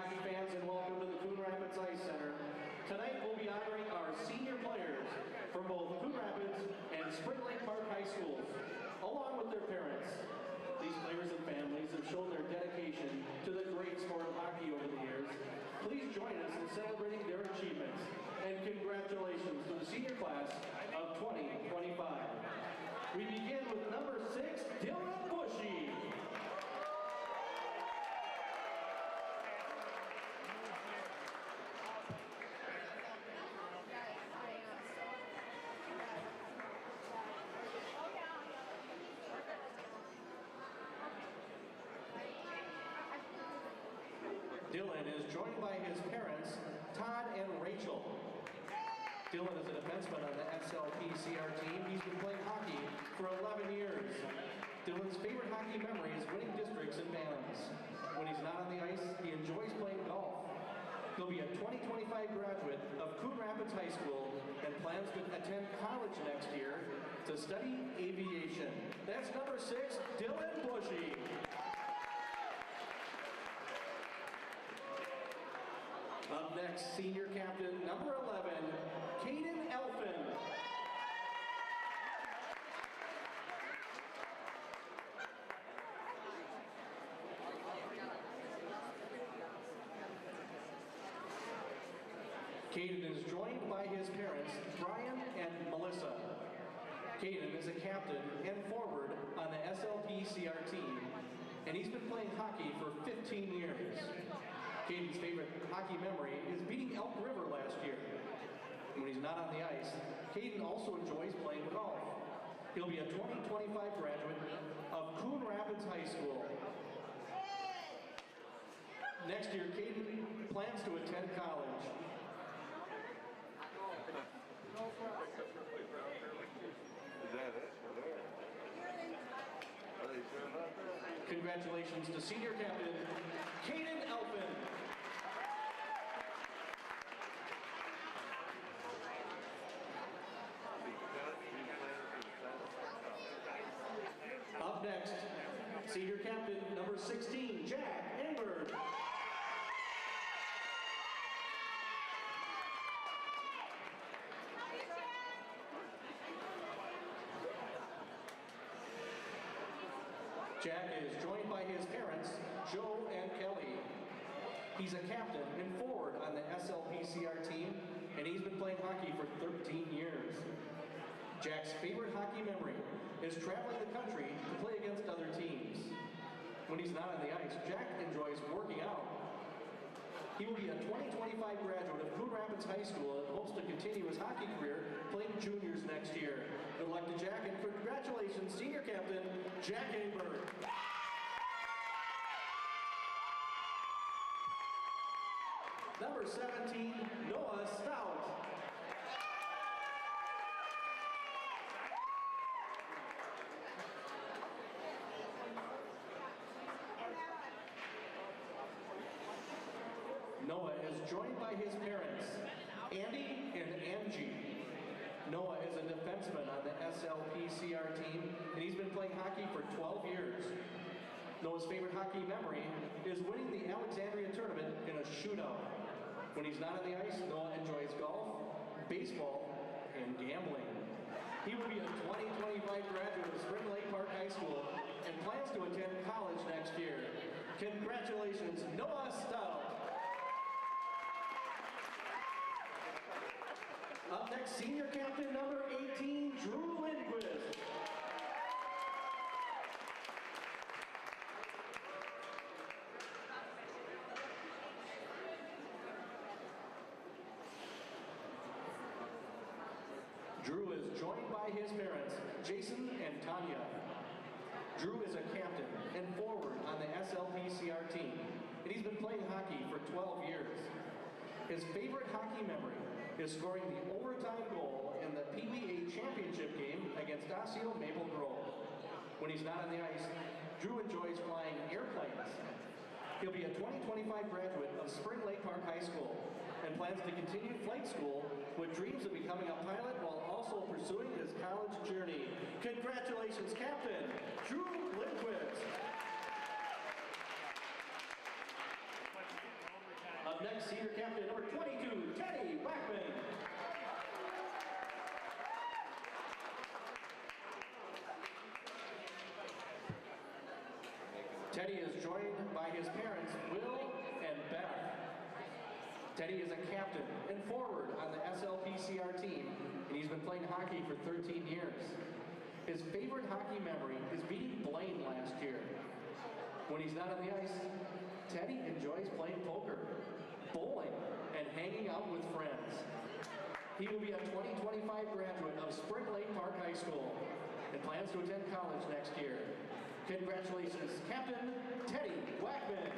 hockey fans, and welcome to the Coon Rapids Ice Center. Tonight we'll be honoring our senior players from both Coon Rapids and Spring Lake Park High Schools, along with their parents. These players and families have shown their dedication to the great sport of hockey over the years. Please join us in celebrating their achievements, and congratulations to the senior class of 2025. We begin with number 6, Dylan Bushy. Dylan is joined by his parents, Todd and Rachel. Dylan is a defenseman on the SLPCR team. He's been playing hockey for 11 years. Dylan's favorite hockey memory is winning districts and bands. When he's not on the ice, he enjoys playing golf. He'll be a 2025 graduate of Coon Rapids High School and plans to attend college next year to study aviation. That's number 6, Dylan Bushy. Up next, senior captain, number 11, Caden Elfin. Caden is joined by his parents, Brian and Melissa. Caden is a captain and forward on the SLPCR team, and he's been playing hockey for 15 years. Caden's favorite hockey memory is beating Elk River last year. When he's not on the ice, Caden also enjoys playing golf. He'll be a 2025 graduate of Coon Rapids High School. Next year, Caden plans to attend college. Is that it? Congratulations to senior captain, Caden Elfin. Up next, senior captain, number 16, Jack Amberg. Jack is joined by his parents, Joe and Kelly. He's a captain and forward on the SLPCR team, and he's been playing hockey for 13 years. Jack's favorite hockey memory is traveling the country to play against other teams. When he's not on the ice, Jack enjoys working out. He will be a 2025 graduate of Coon Rapids High School and hopes to continue his hockey career playing juniors next year. Good luck to Jack, and congratulations, senior captain, Jack Amberg. Number 17, Noah Stout. Noah is joined by his parents, Andy and Angie. Noah is a defenseman on the SLPCR team, and he's been playing hockey for 12 years. Noah's favorite hockey memory is winning the Alexandria tournament in a shootout. When he's not on the ice, Noah enjoys golf, baseball, and gambling. He will be a 2025 graduate of Spring Lake Park High School and plans to attend college next year. Congratulations, Noah Stout. Up next, senior captain number 18, Drew Lindquist. Drew is joined by his parents, Jason and Tanya. Drew is a captain and forward on the SLPCR team, and he's been playing hockey for 12 years. His favorite hockey memory is scoring the overtime goal in the PBA championship game against Osseo Maple Grove. When he's not on the ice, Drew enjoys flying airplanes. He'll be a 2025 graduate of Spring Lake Park High School and plans to continue flight school with dreams of becoming a pilot while also pursuing his college journey. Congratulations, Captain Drew Lindquist. Up next, senior captain number 22, Teddy Blackman. Teddy is joined by his parents, Will and Beth. Teddy is a captain and forward on the SLPCR team, and he's been playing hockey for 13 years. His favorite hockey memory is beating Blaine last year. When he's not on the ice, Teddy enjoys playing poker, bowling, and hanging out with friends. He will be a 2025 graduate of Spring Lake Park High School and plans to attend college next year. Congratulations, Captain Teddy Blackman.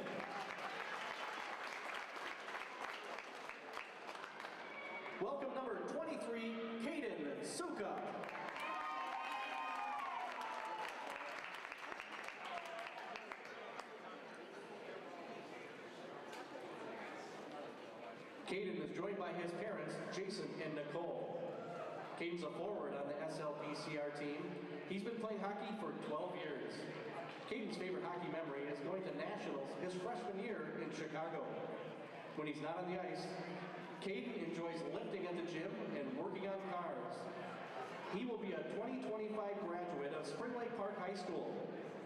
Welcome number 23, Caden Suka. Caden is joined by his parents, Jason and Nicole. Caden's a forward on the SLPCR team. He's been playing hockey for 12 years. Caden's favorite hockey memory is going to nationals his freshman year in Chicago. When he's not on the ice, Caden enjoys lifting at the gym and working on cars. He will be a 2025 graduate of Spring Lake Park High School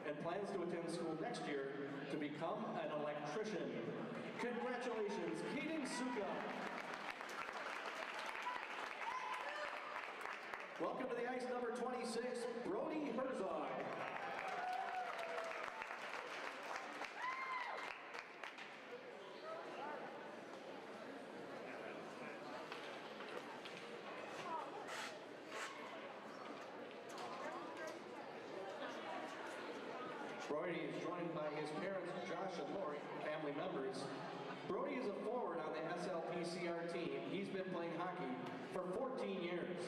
and plans to attend school next year to become an electrician. Congratulations, Caden Suka. Welcome to the ice, number 26, Brody Herzog. Brody is joined by his parents, Josh and Lori, family members. Brody is a forward on the SLPCR team. He's been playing hockey for 14 years.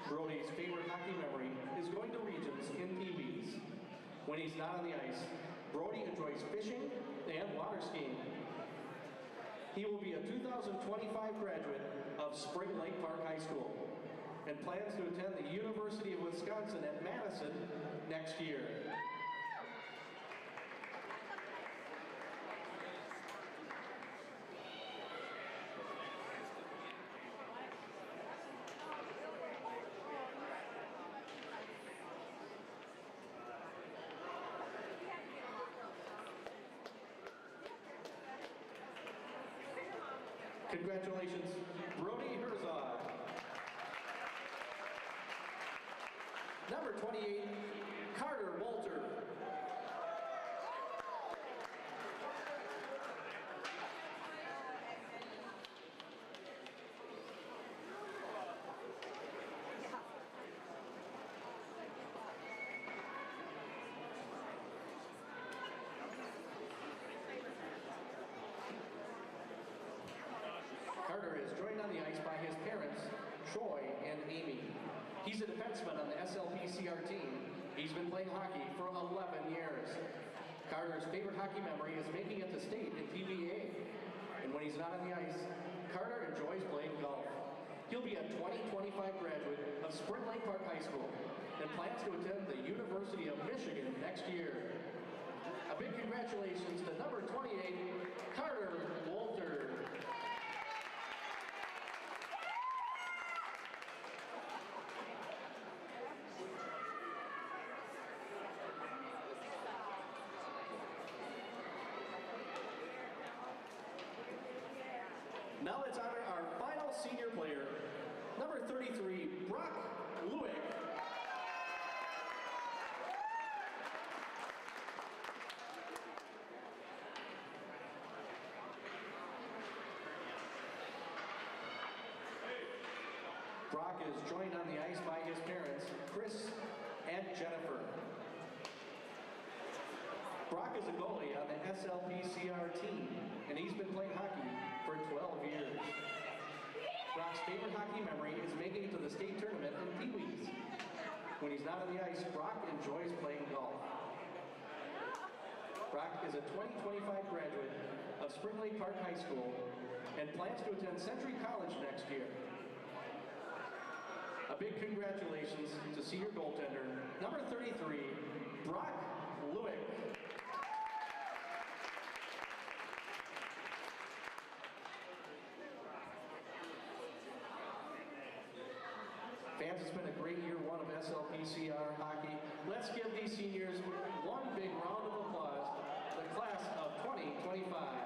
Brody's favorite hockey memory is going to regions in Pee-wees. When he's not on the ice, Brody enjoys fishing and water skiing. He will be a 2025 graduate of Spring Lake Park High School and plans to attend the University of Wisconsin at Madison next year. Congratulations, Brody Herzog. Number 28, Carter Walter. Carter is joined on the ice by his parents, Troy and Amy. He's a defenseman on the SLPCR team. He's been playing hockey for 11 years. Carter's favorite hockey memory is making it to state in PBA. And when he's not on the ice, Carter enjoys playing golf. He'll be a 2025 graduate of Spring Lake Park High School and plans to attend the University of Michigan next year. A big congratulations to number 28, Carter Walter. Now let's honor our final senior player, number 33, Brock Lewick. Brock is joined on the ice by his parents, Chris and Jennifer. Brock is a goalie on the SLPCR team, and he's been playing hockey for 12 years. Brock's favorite hockey memory is making it to the state tournament in Pee-wees. When he's not on the ice, Brock enjoys playing golf. Brock is a 2025 graduate of Spring Lake Park High School and plans to attend Century College next year. A big congratulations to senior goaltender, number 33, Brock Lewick. Fans, it's been a great year one of SLPCR hockey. Let's give these seniors one big round of applause, the class of 2025.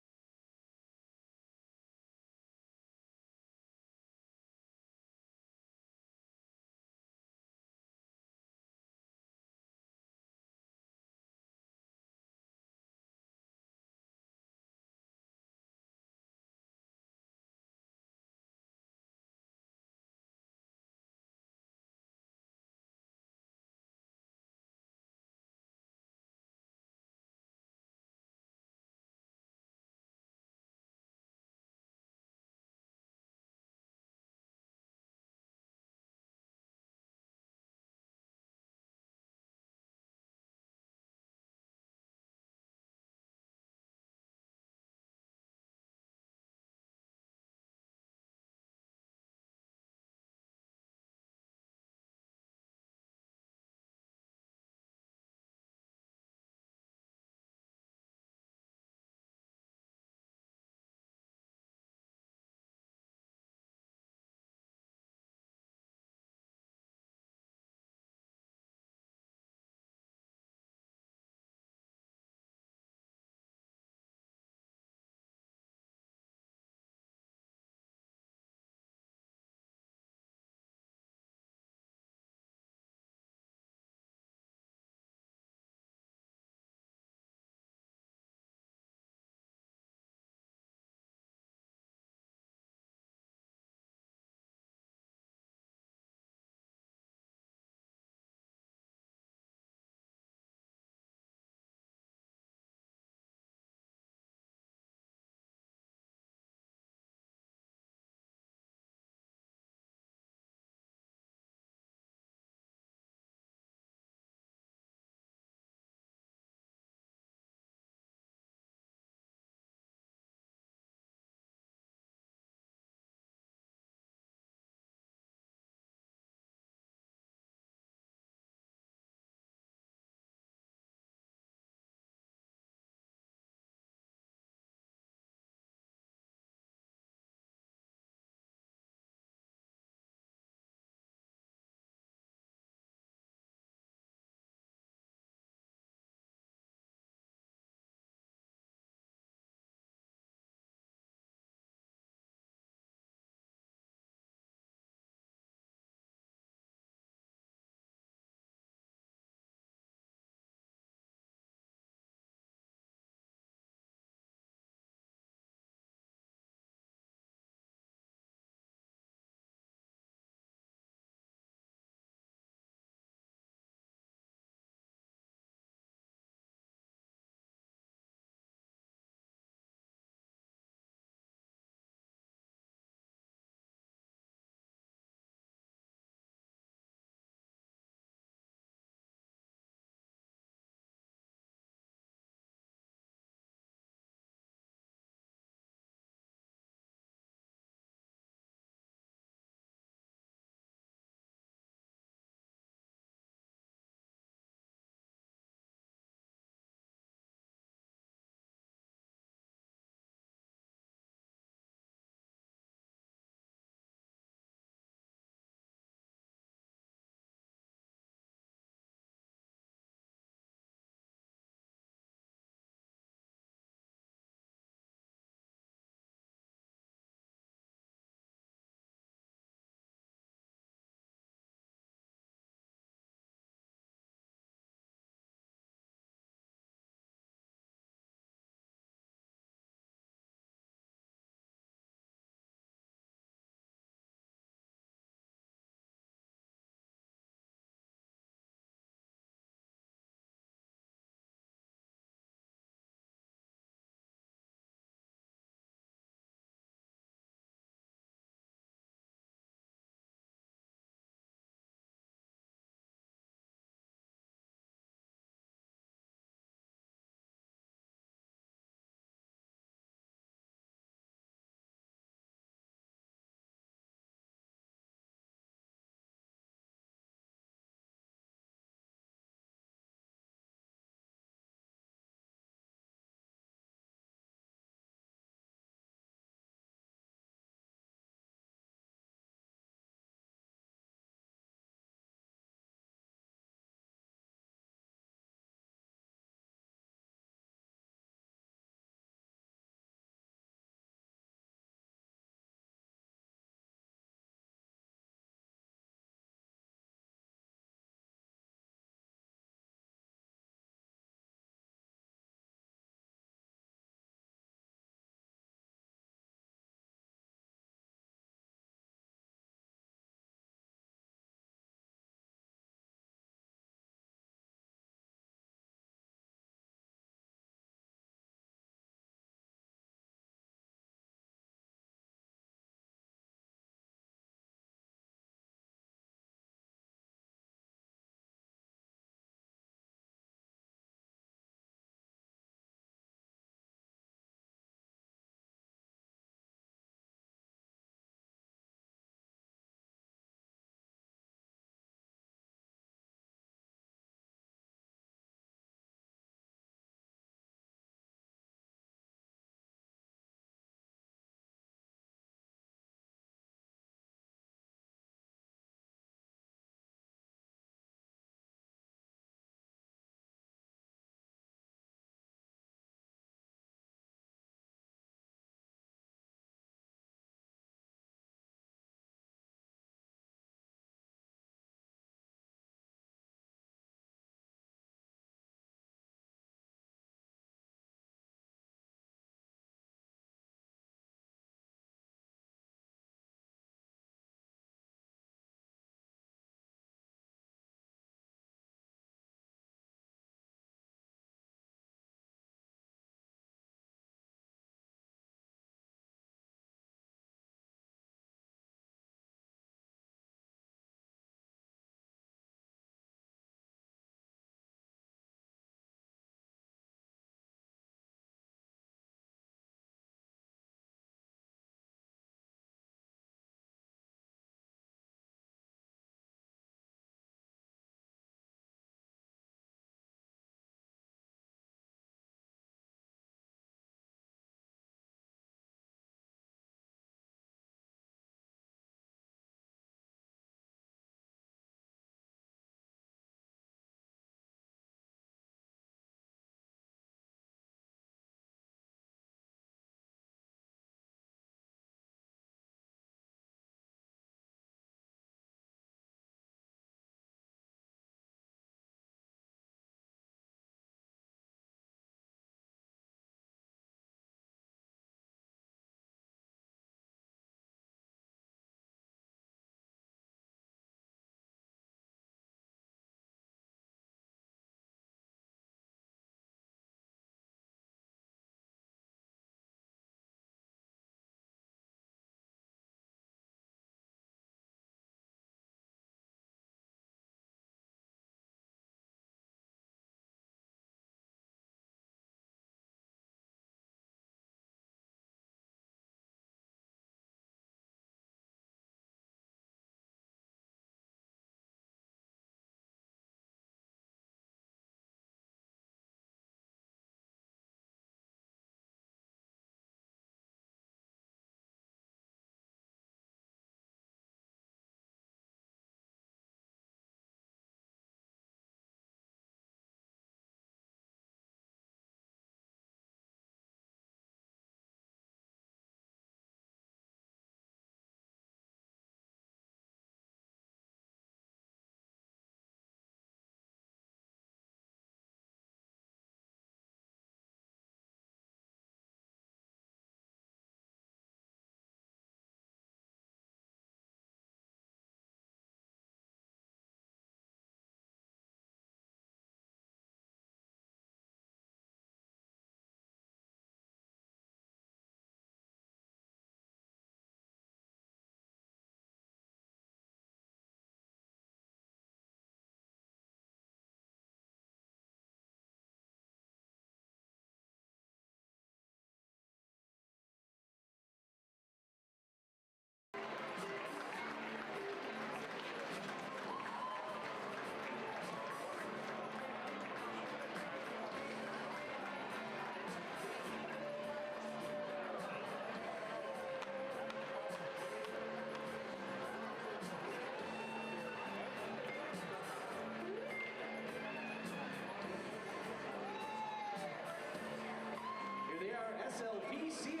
SLPCR.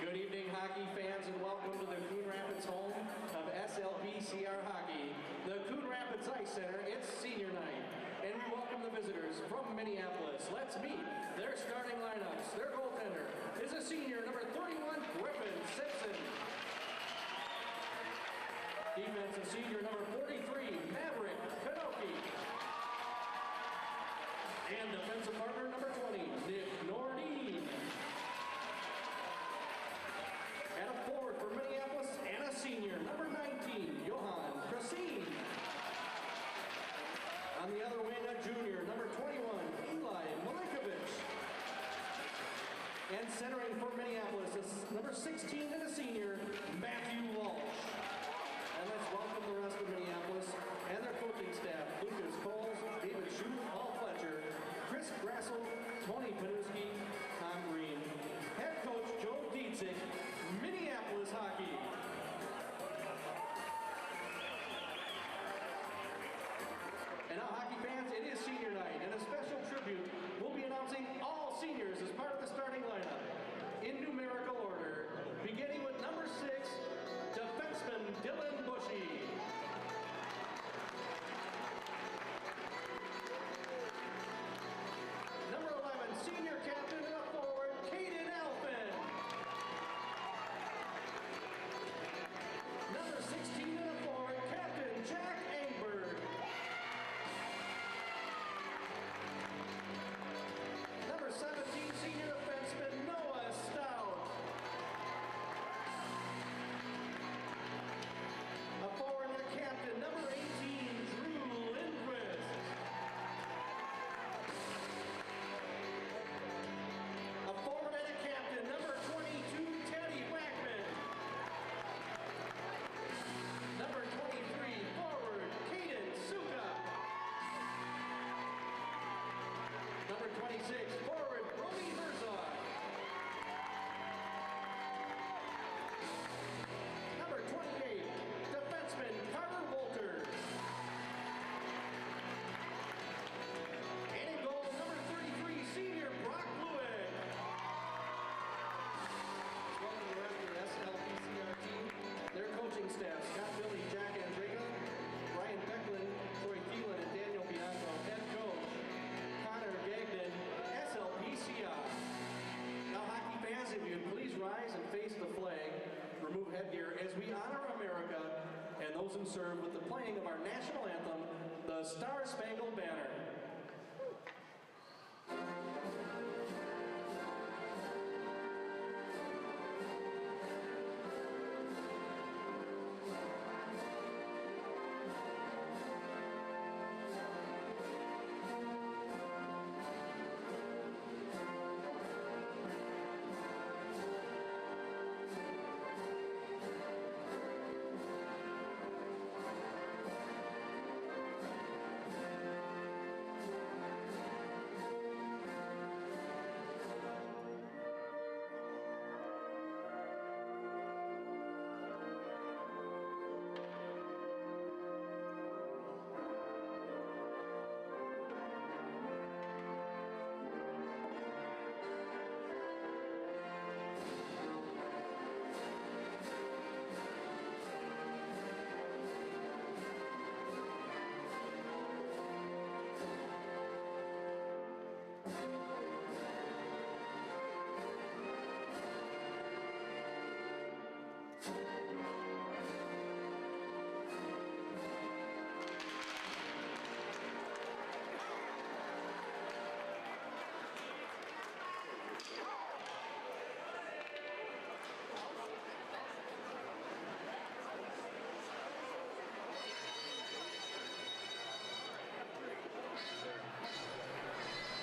Good evening, hockey fans, and welcome to the Coon Rapids home of SLPCR hockey, the Coon Rapids Ice Center. It's senior night, and we welcome the visitors from Minneapolis. Let's meet their starting lineups. Their goaltender is a senior, number 31, Griffin Simpson. Defensive senior, number 43, Maverick Kanoki. And defensive partner, number 20, Nick Nordine. And a forward for Minneapolis and a senior, number 19, Johan Krasine. On the other wing, a junior, number 21, Eli Milinkovic. And centering for Minneapolis is number 16 and a senior, Matthew Walsh. And let's welcome the rest of Minneapolis and their coaching staff, Lucas Coles, David Shue, Paul Fletcher, Chris Grassel, Tony Panuski, Tom Green. Head coach Joe Dietzick, Minneapolis hockey. And now, hockey fans, it is senior night, and a special tribute. We'll be announcing all seniors as part of the starting lineup in numerical order, beginning with number 6, defenseman Dylan Bushy. Number 11, senior captain and a forward, Caden Alphin. Number 16 and a forward, Captain Jack Engberg. Number 17, senior defenseman Noah Stout. A forward and a captain, number 18, Drew Lindquist. A forward and a captain, number 22, Teddy Wackman. Number 23, forward, Kaden Suka. Number 26, forward, Brody Herzog. Number 28, defenseman Carter Wolters. And in goal, number 33, senior Brock Lewick. Welcome to the rest of the SLPCR team. Their coaching staff, Scott Billy, Jack Andrega, Brian Becklin, Troy Thielen, and Daniel Bianco. Head coach, Connor Gagnon, SLPCR. Now, hockey fans, if you'd please rise and face the flag, remove headgear as we honor America and those who serve with the playing of our national anthem, the Star Spangled Banner.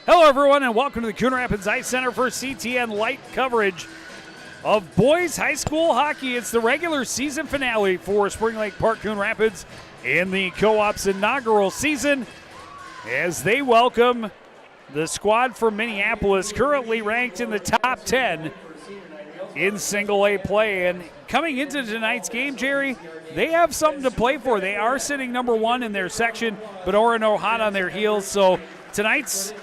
Hello, everyone, and welcome to the Coon Rapids Ice Center for CTN Light coverage of boys high school hockey. It's the regular season finale for Spring Lake Park Coon Rapids in the Co-op's inaugural season. as they welcome the squad from Minneapolis, currently ranked in the top 10 in single A play. And coming into tonight's game, Jerry, they have something to play for. They are sitting number 1 in their section, but Orono hot on their heels. So tonight's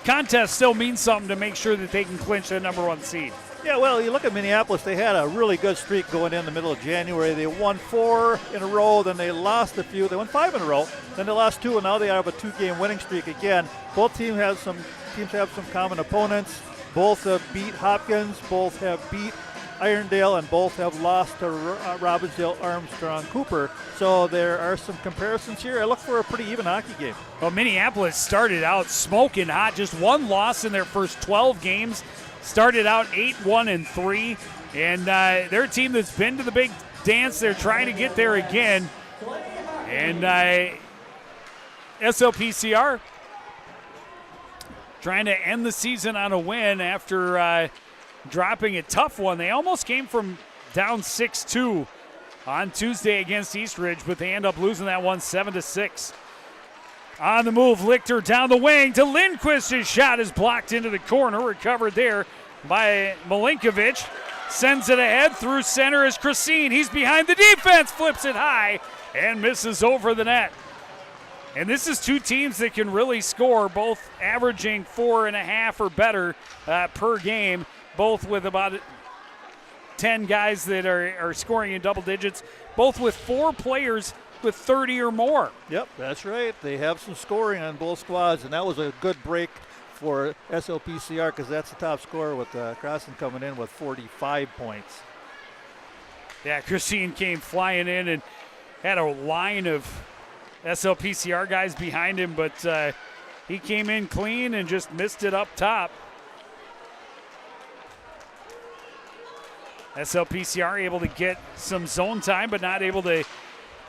contest still means something to make sure that they can clinch the number 1 seed. Yeah, well, you look at Minneapolis, they had a really good streak going in the middle of January. They won 4 in a row, then they lost a few. They won 5 in a row, then they lost 2, and now they have a 2-game winning streak again. Both teams have some common opponents. Both have beat Hopkins, both have beat Irondale, and both have lost to Robbinsdale, Armstrong, Cooper. So there are some comparisons here. I look for a pretty even hockey game. Well, Minneapolis started out smoking hot, just 1 loss in their first 12 games. Started out 8-1-3, and they're a team that's been to the big dance. They're trying to get there again. And SLPCR trying to end the season on a win after dropping a tough one. They almost came from down 6-2 on Tuesday against Eastridge, but they end up losing that one 7-6. On the move, Lichter down the wing to Lindquist. His shot is blocked into the corner. Recovered there by Milinkovic. Sends it ahead through center as Christine. He's behind the defense. Flips it high and misses over the net. And this is 2 teams that can really score, both averaging 4.5 or better per game, both with about 10 guys that are scoring in double digits, both with 4 players with 30 or more. Yep, that's right. They have some scoring on both squads, and that was a good break for SLPCR because that's the top scorer with Crossan coming in with 45 points. Yeah, Christine came flying in and had a line of SLPCR guys behind him, but he came in clean and just missed it up top. SLPCR able to get some zone time, but not able to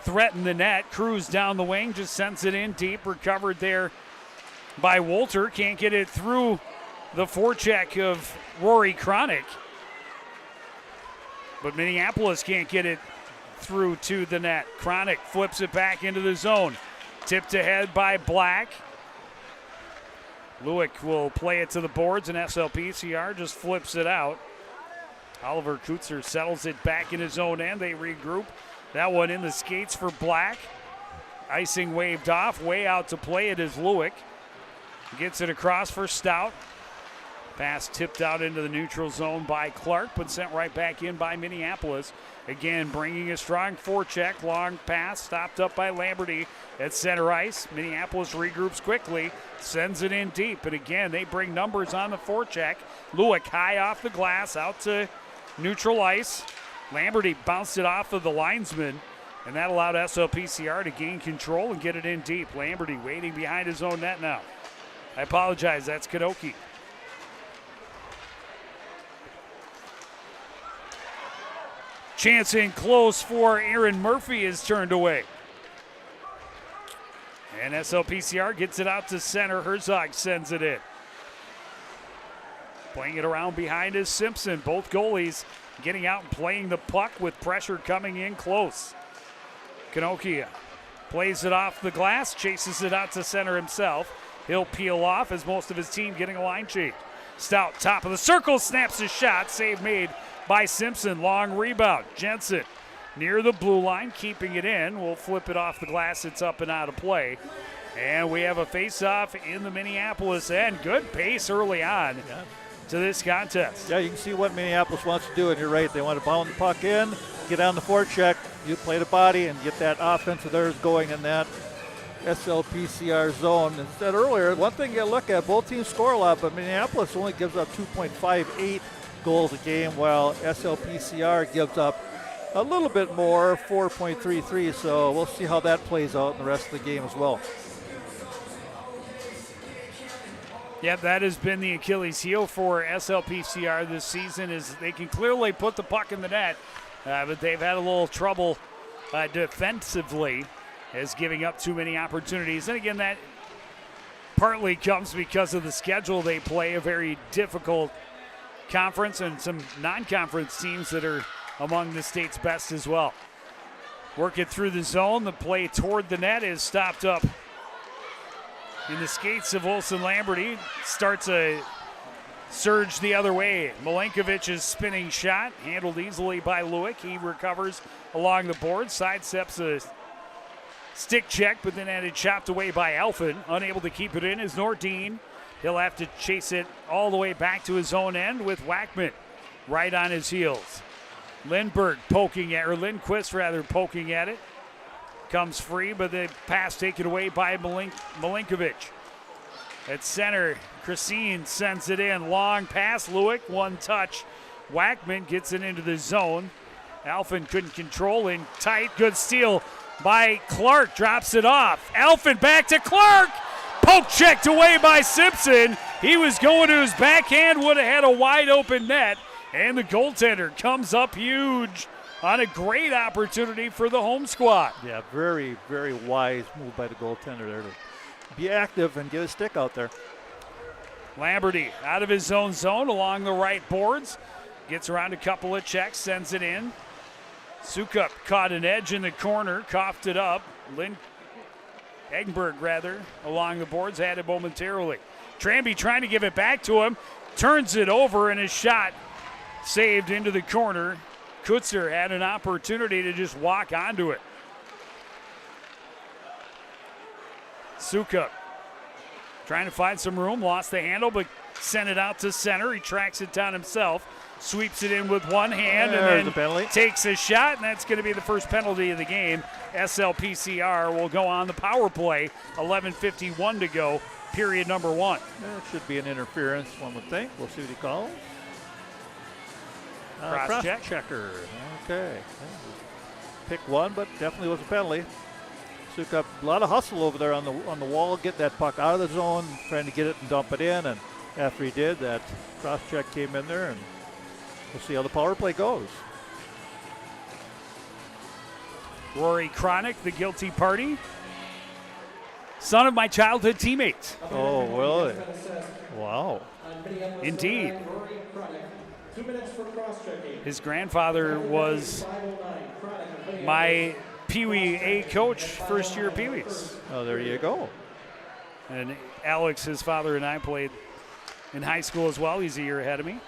threaten the net. Cruz down the wing, just sends it in deep. Recovered there by Wolter. Can't get it through the forecheck of Rory Cronick. But Minneapolis can't get it through to the net. Cronick flips it back into the zone. Tipped ahead by Black. Lewick will play it to the boards, and SLPCR just flips it out. Oliver Kutzer settles it back in his own end. They regroup. That one in the skates for Black. Icing waved off. Way out to play it is Lewick. Gets it across for Stout. Pass tipped out into the neutral zone by Clark, but sent right back in by Minneapolis. Again, bringing a strong forecheck. Long pass stopped up by Lamberty at center ice. Minneapolis regroups quickly. Sends it in deep. But again, they bring numbers on the forecheck. Lewick high off the glass out to neutral ice. Lamberty bounced it off of the linesman, and that allowed SLPCR to gain control and get it in deep. Lamberty waiting behind his own net now. I apologize, that's Kadoki. Chance in close for Aaron Murphy is turned away. And SLPCR gets it out to center. Herzog sends it in. Playing it around behind is Simpson. Both goalies getting out and playing the puck with pressure coming in close. Kanokia plays it off the glass, chases it out to center himself. He'll peel off as most of his team getting a line change. Stout, top of the circle, snaps his shot. Save made by Simpson. Long rebound. Jensen near the blue line, keeping it in. We'll flip it off the glass. It's up and out of play. And we have a face-off in the Minneapolis end. Good pace early on to this contest. Yeah, you can see what Minneapolis wants to do, and you're right. They want to pound the puck in, get on the forecheck, you play the body, and get that offense of theirs going in that SLPCR zone. As I said earlier, one thing you look at, both teams score a lot, but Minneapolis only gives up 2.58 goals a game, while SLPCR gives up a little bit more, 4.33, so we'll see how that plays out in the rest of the game as well. Yeah, that has been the Achilles heel for SLPCR this season, is they can clearly put the puck in the net, but they've had a little trouble defensively as giving up too many opportunities. And again, that partly comes because of the schedule they play, a very difficult conference, and some non-conference teams that are among the state's best as well. Work it through the zone. The play toward the net is stopped up in the skates of Olsen Lamberty. Starts a surge the other way. Milenkovic's spinning shot, handled easily by Lewick. He recovers along the board, sidesteps a stick check, but then had it chopped away by Alphen. Unable to keep it in is Nordin. He'll have to chase it all the way back to his own end with Wackman right on his heels. Lindquist poking at it. Comes free, but the pass taken away by Milenkovic. At center, Christine sends it in. Long pass, Lewick, one touch. Wackman gets it into the zone. Alphen couldn't control in tight. Good steal by Clark, drops it off. Alphen back to Clark. Poke checked away by Simpson. He was going to his backhand, would have had a wide open net. And the goaltender comes up huge on a great opportunity for the home squad. Yeah, very, very wise move by the goaltender there to be active and get a stick out there. Lamberty out of his own zone along the right boards. Gets around a couple of checks, sends it in. Sukup caught an edge in the corner, coughed it up. Eggenberg, along the boards, had it momentarily. Tranby trying to give it back to him, turns it over, and his shot saved into the corner. Kutzer had an opportunity to just walk onto it. Sukup trying to find some room, lost the handle, but sent it out to center. He tracks it down himself, sweeps it in with one hand, and then takes a shot, and that's going to be the first penalty of the game. SLPCR will go on the power play. 11:51 to go, period number one. It should be an interference, one would think. We'll see what he calls. Cross check. Checker. Okay. Pick one, but definitely was a penalty. Sukup, a lot of hustle over there on the wall, get that puck out of the zone, trying to get it and dump it in, and after he did, that cross check came in there, and we'll see how the power play goes. Rory Cronick, the guilty party. Son of my childhood teammates. Oh, really? Wow. Indeed. His grandfather was my Pee Wee A coach, first year Pee Wees. Oh, there you go. And Alex, his father, and I played in high school as well. He's a year ahead of me.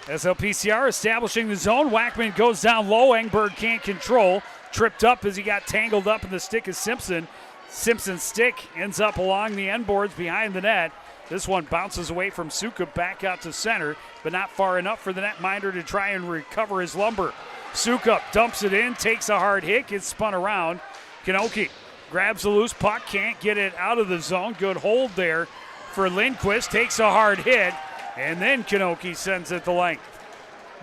SLPCR establishing the zone. Wackman goes down low. Engberg can't control. Tripped up as he got tangled up in the stick of Simpson. Simpson's stick ends up along the end boards behind the net. This one bounces away from Sukup back out to center, but not far enough for the netminder to try and recover his lumber. Sukup dumps it in, takes a hard hit, gets spun around. Kanoki grabs a loose puck, can't get it out of the zone. Good hold there for Lindquist, takes a hard hit, and then Kanoki sends it the length.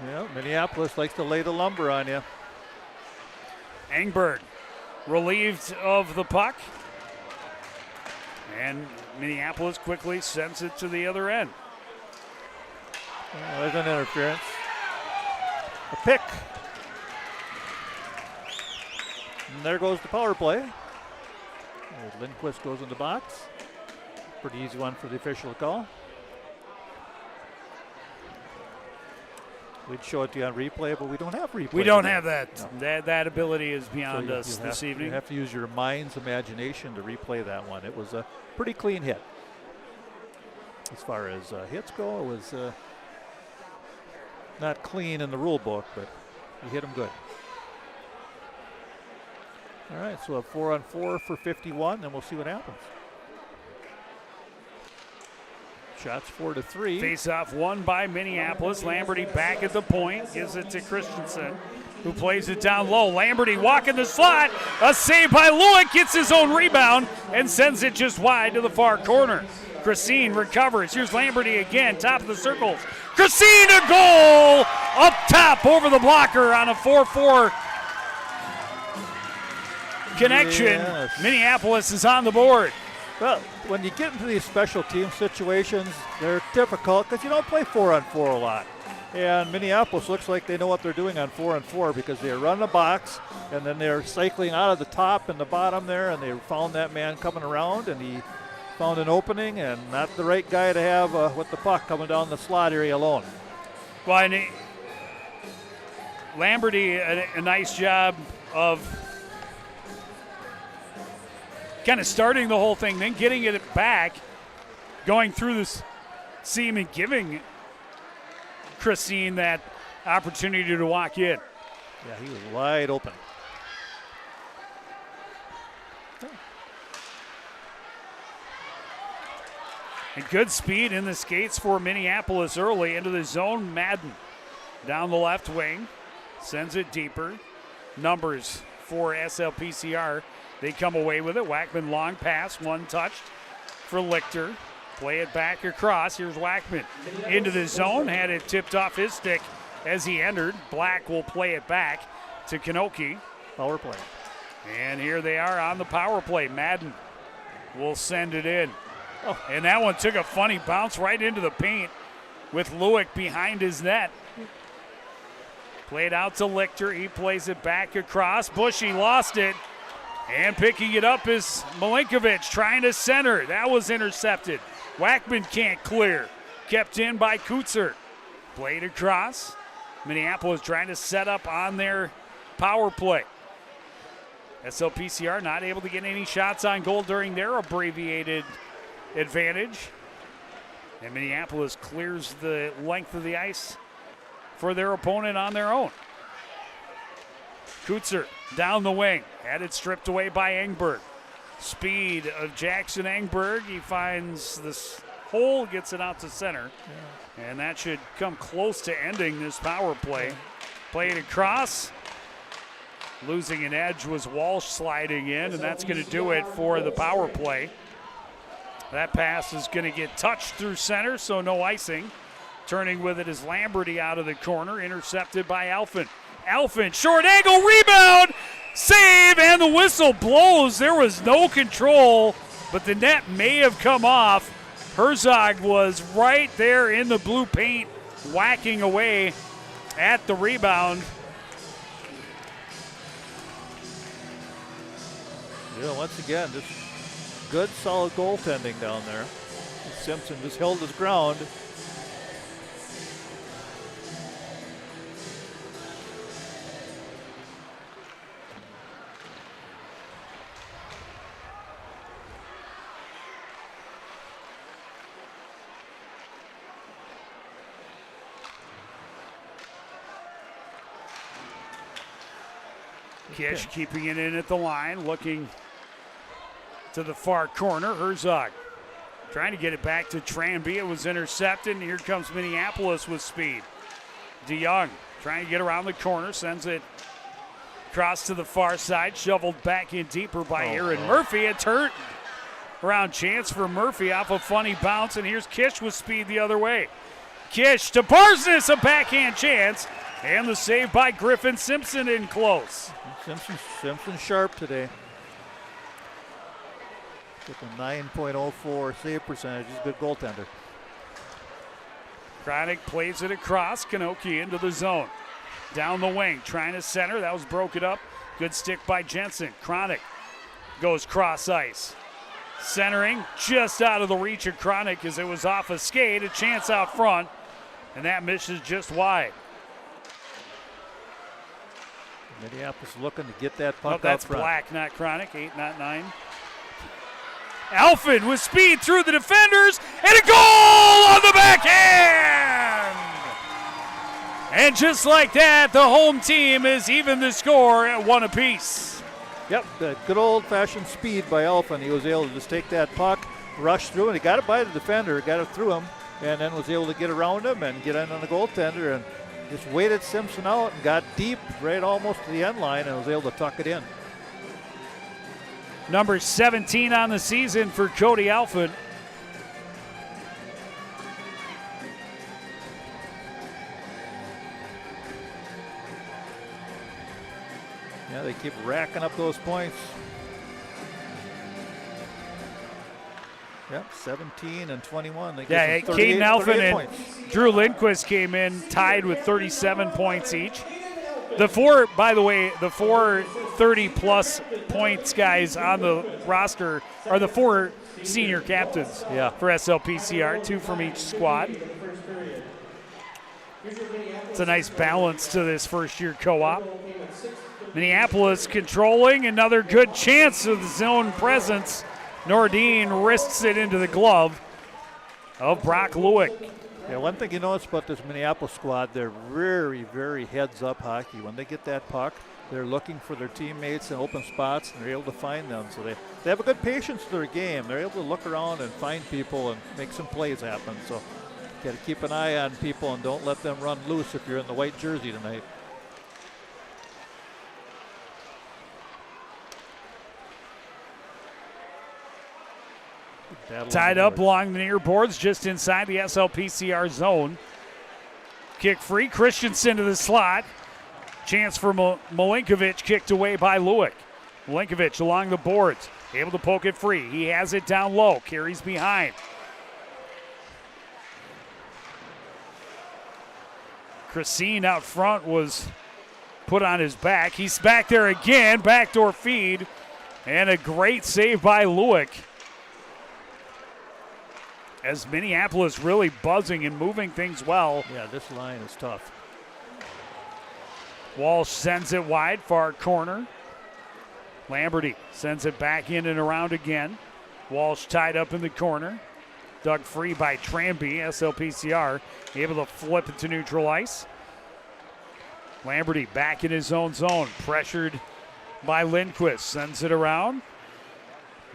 Yeah, Minneapolis likes to lay the lumber on you. Engberg relieved of the puck, and Minneapolis quickly sends it to the other end. There's an interference. A pick. And there goes the power play. Lindquist goes in the box. Pretty easy one for the official to call. We'd show it to you on replay, but we don't have replay. We don't have that. No. That ability is beyond us this evening. You have to use your mind's imagination to replay that one. It was a pretty clean hit. As far as hits go, it was not clean in the rule book, but you hit them good. All right, so a 4-on-4 for 51, and we'll see what happens. Shots 4-3. Face-off won by Minneapolis. Lamberty back at the point, gives it to Christensen, who plays it down low. Lamberty walking the slot. A save by Lewick, gets his own rebound and sends it just wide to the far corner. Christine recovers. Here's Lamberty again, top of the circles. Christine, a goal! Up top over the blocker on a 4-4 connection. Yes. Minneapolis is on the board. Well, when you get into these special team situations, they're difficult because you don't play 4-on-4 a lot. And Minneapolis looks like they know what they're doing on 4-on-4 because they run the box and then they're cycling out of the top and the bottom there, and they found that man coming around and he found an opening and not the right guy to have with the puck coming down the slot area alone. Well, and Lamberty, a nice job of kind of starting the whole thing, then getting it back, going through this seam and giving Christine that opportunity to walk in. Yeah, he was wide open. And good speed in the skates for Minneapolis early into the zone. Madden down the left wing, sends it deeper. Numbers for SLPCR. They come away with it. Wackman long pass, one touched for Lichter. Play it back across. Here's Wackman into the zone. Had it tipped off his stick as he entered. Black will play it back to Kanoki. Power play. And here they are on the power play. Madden will send it in. Oh. And that one took a funny bounce right into the paint with Lewick behind his net. Played out to Lichter. He plays it back across. Bushy lost it. And picking it up is Milinkovic trying to center. That was intercepted. Wackman can't clear. Kept in by Kutzer. Played across. Minneapolis trying to set up on their power play. SLPCR not able to get any shots on goal during their abbreviated advantage. And Minneapolis clears the length of the ice for their opponent on their own. Kutzer down the wing. Had it stripped away by Engberg. Speed of Jackson Engberg. He finds this hole, gets it out to center. Yeah. And that should come close to ending this power play. Played across. Losing an edge was Walsh sliding in, and that's going to do it for the power play. That pass is going to get touched through center, so no icing. Turning with it is Lamberty out of the corner, intercepted by Alphen. Alphen, short angle, rebound, save, and the whistle blows. There was no control, but the net may have come off. Herzog was right there in the blue paint, whacking away at the rebound. Yeah, once again, just good, solid goaltending down there. Simpson just held his ground. Kish keeping it in at the line, looking to the far corner. Herzog trying to get it back to Tranby. It was intercepted, and here comes Minneapolis with speed. DeYoung trying to get around the corner, sends it across to the far side, shoveled back in deeper by Aaron Murphy. It's hurt. Around chance for Murphy off a funny bounce, and here's Kish with speed the other way. Kish to Parsons, a backhand chance, and the save by Griffin. Simpson in close. Simpson sharp today. With a 9.04 save percentage. He's a good goaltender. Kronick plays it across. Kanoki into the zone. Down the wing, trying to center. That was broken up. Good stick by Jensen. Kronick goes cross ice. Centering just out of the reach of Kronick as it was off a skate. A chance out front, and that misses just wide. Minneapolis looking to get that puck out front. That's Black, not Kronick. 8, not 9. Alphen with speed through the defenders, and a goal on the backhand! And just like that, the home team is even the score at 1 apiece. Yep, that good old-fashioned speed by Alphen. He was able to just take that puck, rush through, and he got it by the defender, got it through him, and then was able to get around him and get in on the goaltender and just waited Simpson out and got deep right almost to the end line and was able to tuck it in. Number 17 on the season for Cody Alphen. Yeah, they keep racking up those points. Yep, 17 and 21. Yeah, Caden Alphen and Drew Lindquist came in tied with 37 points each. The four 30-plus points guys on the roster are the 4 senior captains for SLPCR, 2 from each squad. It's a nice balance to this first-year co-op. Minneapolis controlling, another good chance of the zone presence. Nordine wrists it into the glove of Brock Lewick. Yeah, one thing you notice about this Minneapolis squad, they're very, very heads-up hockey. When they get that puck, they're looking for their teammates in open spots, and they're able to find them. So they have a good patience to their game. They're able to look around and find people and make some plays happen. So got to keep an eye on people and don't let them run loose if you're in the white jersey tonight. Tied up along the near boards just inside the SLPCR zone. Kick free, Christensen to the slot. Chance for Milinkovic, kicked away by Lewick. Milinkovic along the boards, able to poke it free. He has it down low, carries behind. Christine out front was put on his back. He's back there again, backdoor feed, and a great save by Lewick. As Minneapolis really buzzing and moving things well. Yeah, this line is tough. Walsh sends it wide, far corner. Lamberty sends it back in and around again. Walsh tied up in the corner. Dug free by Tranby, SLPCR, able to flip it to neutral ice. Lamberty back in his own zone, pressured by Lindquist, sends it around.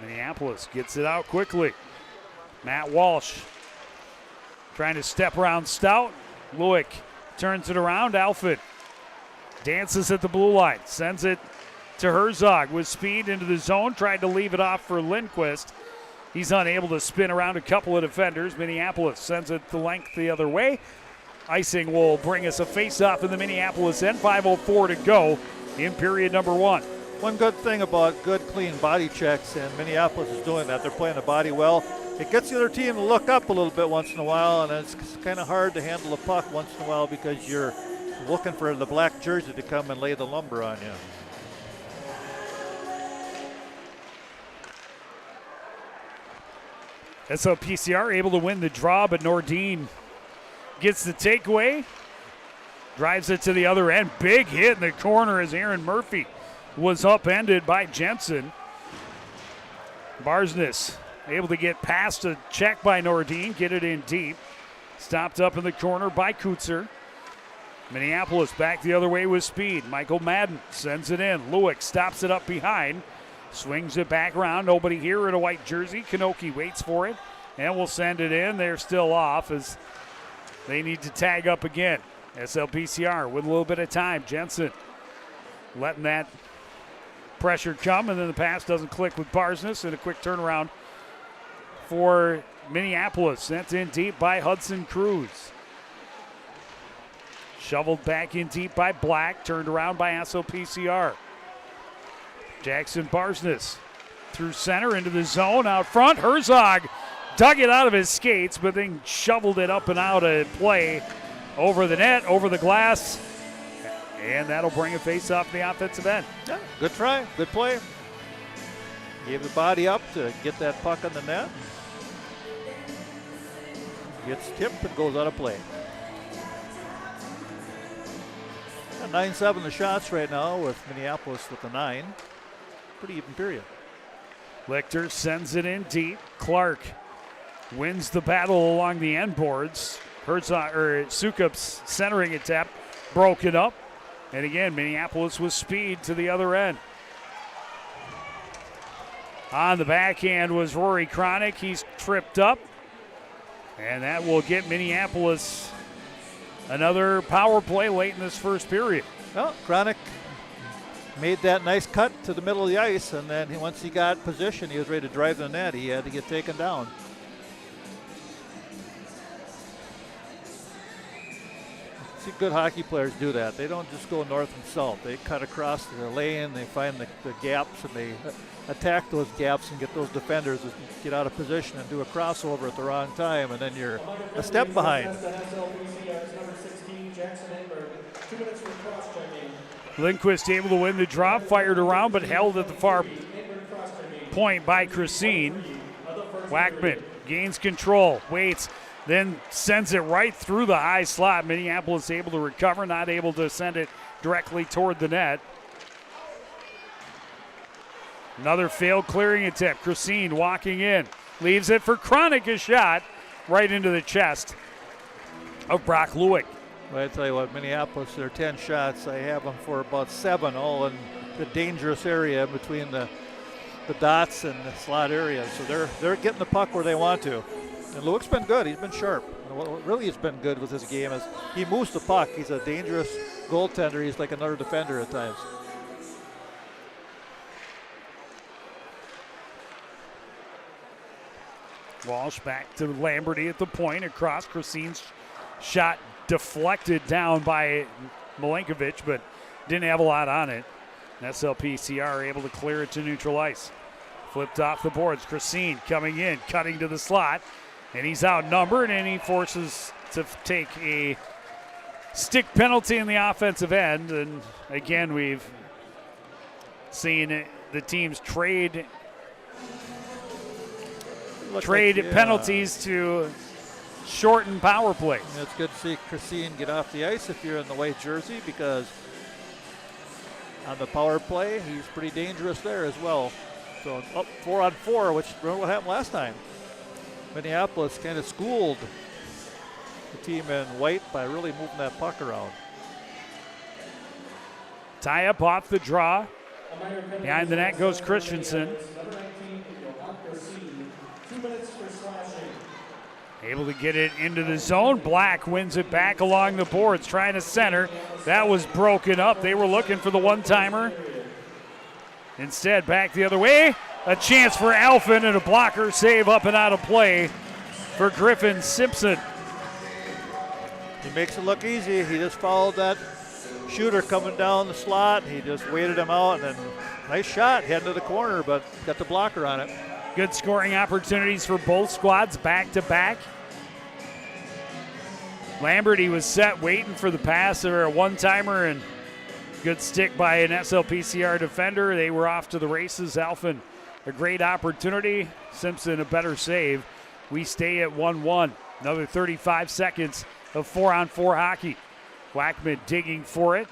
Minneapolis gets it out quickly. Matt Walsh trying to step around Stout. Lewick turns it around. Alford dances at the blue line, sends it to Herzog with speed into the zone, tried to leave it off for Lindquist. He's unable to spin around a couple of defenders. Minneapolis sends it the length the other way. Icing will bring us a face-off in the Minneapolis end. 5:04 to go in period number one. One good thing about good, clean body checks, and Minneapolis is doing that. They're playing the body well. It gets the other team to look up a little bit once in a while, and it's kind of hard to handle a puck once in a while because you're looking for the black jersey to come and lay the lumber on you. SLPCR able to win the draw, but Nordine gets the takeaway, drives it to the other end. Big hit in the corner as Aaron Murphy was upended by Jensen. Barsness able to get past a check by Nordine, get it in deep. Stopped up in the corner by Kutzer. Minneapolis back the other way with speed. Michael Madden sends it in. Lewick stops it up behind. Swings it back around. Nobody here in a white jersey. Kanoki waits for it and will send it in. They're still off as they need to tag up again. SLPCR with a little bit of time. Jensen letting that pressure come, and then the pass doesn't click with Barsness, and a quick turnaround for Minneapolis. Sent in deep by Hudson Cruz. Shoveled back in deep by Black. Turned around by SLPCR. Jackson Barsness through center into the zone out front. Herzog dug it out of his skates, but then shoveled it up and out of play over the net, over the glass. And that'll bring a face off the offensive end. Yeah, good try, good play. Gave the body up to get that puck on the net. Gets tipped and goes out of play. 9-7 the shots right now with Minneapolis with the 9. Pretty even period. Lichter sends it in deep. Clark wins the battle along the end boards. Sukup's centering attempt broken up. And again, Minneapolis with speed to the other end. On the backhand was Rory Cronick. He's tripped up. And that will get Minneapolis another power play late in this first period. Well, Cronick made that nice cut to the middle of the ice, and then once he got position, he was ready to drive the net. He had to get taken down. See, good hockey players do that. They don't just go north and south. They cut across the lane, they find the gaps, and they attack those gaps and get those defenders to get out of position and do a crossover at the wrong time, and then you're a step behind. Lindquist able to win the drop, fired around, but held at the far point by Christine. Wackman gains control, waits, then sends it right through the high slot. Minneapolis able to recover, not able to send it directly toward the net. Another failed clearing attempt. Christine walking in. Leaves it for Chronic, a shot right into the chest of Brock Lewick. Well, I tell you what, Minneapolis, their 10 shots, I have them for about 7, all in the dangerous area between the dots and the slot area. So they're getting the puck where they want to. And Lewick's been good. He's been sharp. And what really has been good with his game is he moves the puck. He's a dangerous goaltender. He's like another defender at times. Walsh back to Lamberty at the point. Across, Christine's shot deflected down by Milenkovic, but didn't have a lot on it. And SLPCR able to clear it to neutral ice. Flipped off the boards. Christine coming in, cutting to the slot, and he's outnumbered, and he forces to take a stick penalty in the offensive end. And again, we've seen the teams trade penalties to shorten power plays. It's good to see Christine get off the ice if you're in the white jersey, because on the power play, he's pretty dangerous there as well. So up 4-on-4, which remember what happened last time. Minneapolis kind of schooled the team in white by really moving that puck around. Tie up off the draw. Behind the net goes Christensen. Able to get it into the zone. Black wins it back along the boards, trying to center. That was broken up. They were looking for the one-timer. Instead, back the other way. A chance for Alphen and a blocker save up and out of play for Griffin Simpson. He makes it look easy. He just followed that shooter coming down the slot. He just waited him out, and then nice shot, heading to the corner, but got the blocker on it. Good scoring opportunities for both squads back to back. Lamberty was set waiting for the pass or a one-timer, and good stick by an SLPCR defender. They were off to the races. Alphen, a great opportunity. Simpson, a better save. We stay at 1-1. Another 35 seconds of 4-on-4 hockey. Wackman digging for it.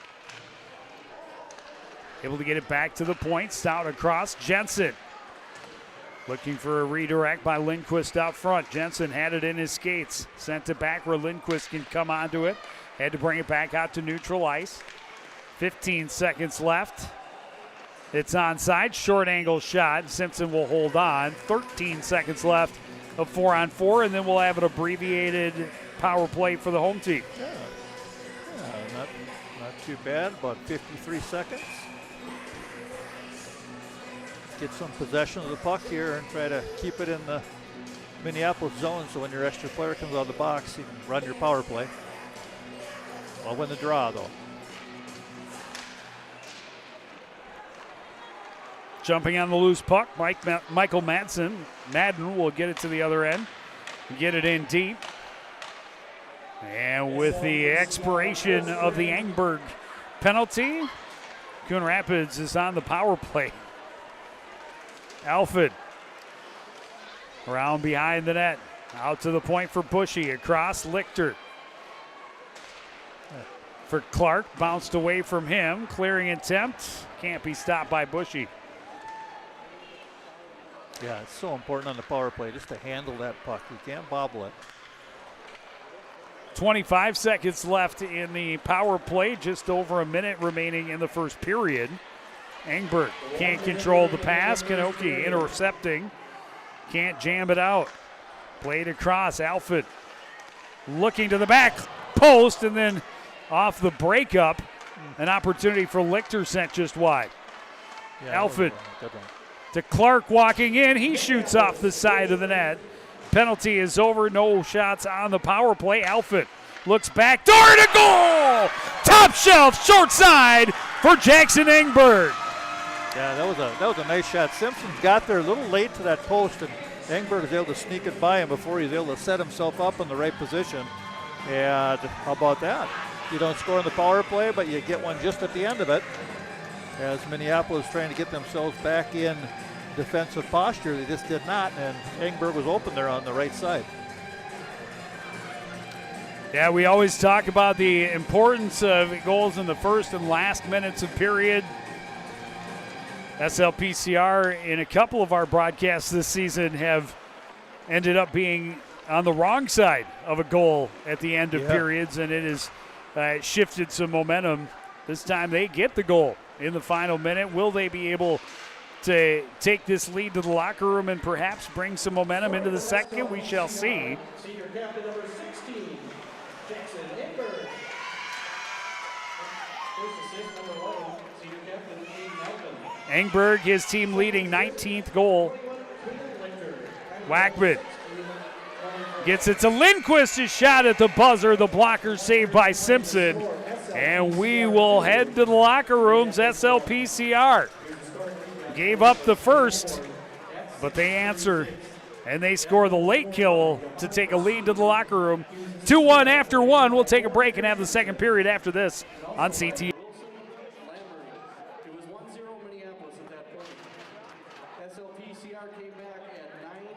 Able to get it back to the point. Stout across. Jensen looking for a redirect by Lindquist out front. Jensen had it in his skates. Sent it back where Lindquist can come onto it. Had to bring it back out to neutral ice. 15 seconds left. It's onside. Short angle shot. Simpson will hold on. 13 seconds left of 4-on-4, and then we'll have an abbreviated power play for the home team. Yeah, not too bad. About 53 seconds. Get some possession of the puck here and try to keep it in the Minneapolis zone, so when your extra player comes out of the box, you can run your power play. I'll win the draw, though. Jumping on the loose puck, Michael Madden will get it to the other end. Get it in deep. And with the expiration of the Engberg penalty, Coon Rapids is on the power play. Alfred around behind the net. Out to the point for Bushy. Across Lichter. For Clark. Bounced away from him. Clearing attempt. Can't be stopped by Bushy. Yeah, it's so important on the power play just to handle that puck. You can't bobble it. 25 seconds left in the power play. Just over a minute remaining in the first period. Engberg can't control the pass. Kanoki intercepting. Can't jam it out. Played across. Alfred looking to the back post, and then off the breakup, an opportunity for Lichter sent just wide. Yeah, Alfred good one. to Clark walking in. He shoots off the side of the net. Penalty is over. No shots on the power play. Alfred looks back. Door to goal! Top shelf, short side for Jackson Engberg. Yeah, that was a nice shot. Simpson got there a little late to that post, and Engberg was able to sneak it by him before he was able to set himself up in the right position. And how about that? You don't score on the power play, but you get one just at the end of it. As Minneapolis trying to get themselves back in defensive posture, they just did not, and Engberg was open there on the right side. Yeah, we always talk about the importance of goals in the first and last minutes of period. SLPCR in a couple of our broadcasts this season have ended up being on the wrong side of a goal at the end of periods, and it has shifted some momentum. This time they get the goal in the final minute. Will they be able to take this lead to the locker room and perhaps bring some momentum into the second? We shall see. Senior captain number 16, Jackson Engberg. First assist, number 11, senior captain Aiden Melvin. Engberg, his team leading 19th goal. Wackman gets it to Lindquist, his shot at the buzzer. The blocker saved by Simpson. And we will head to the locker rooms. SLPCR gave up the first, but they answer and they score the late kill to take a lead to the locker room. 2-1 after one. We'll take a break and have the second period after this on CT. It was 1-0 Minneapolis at that point. SLPCR came back at 9.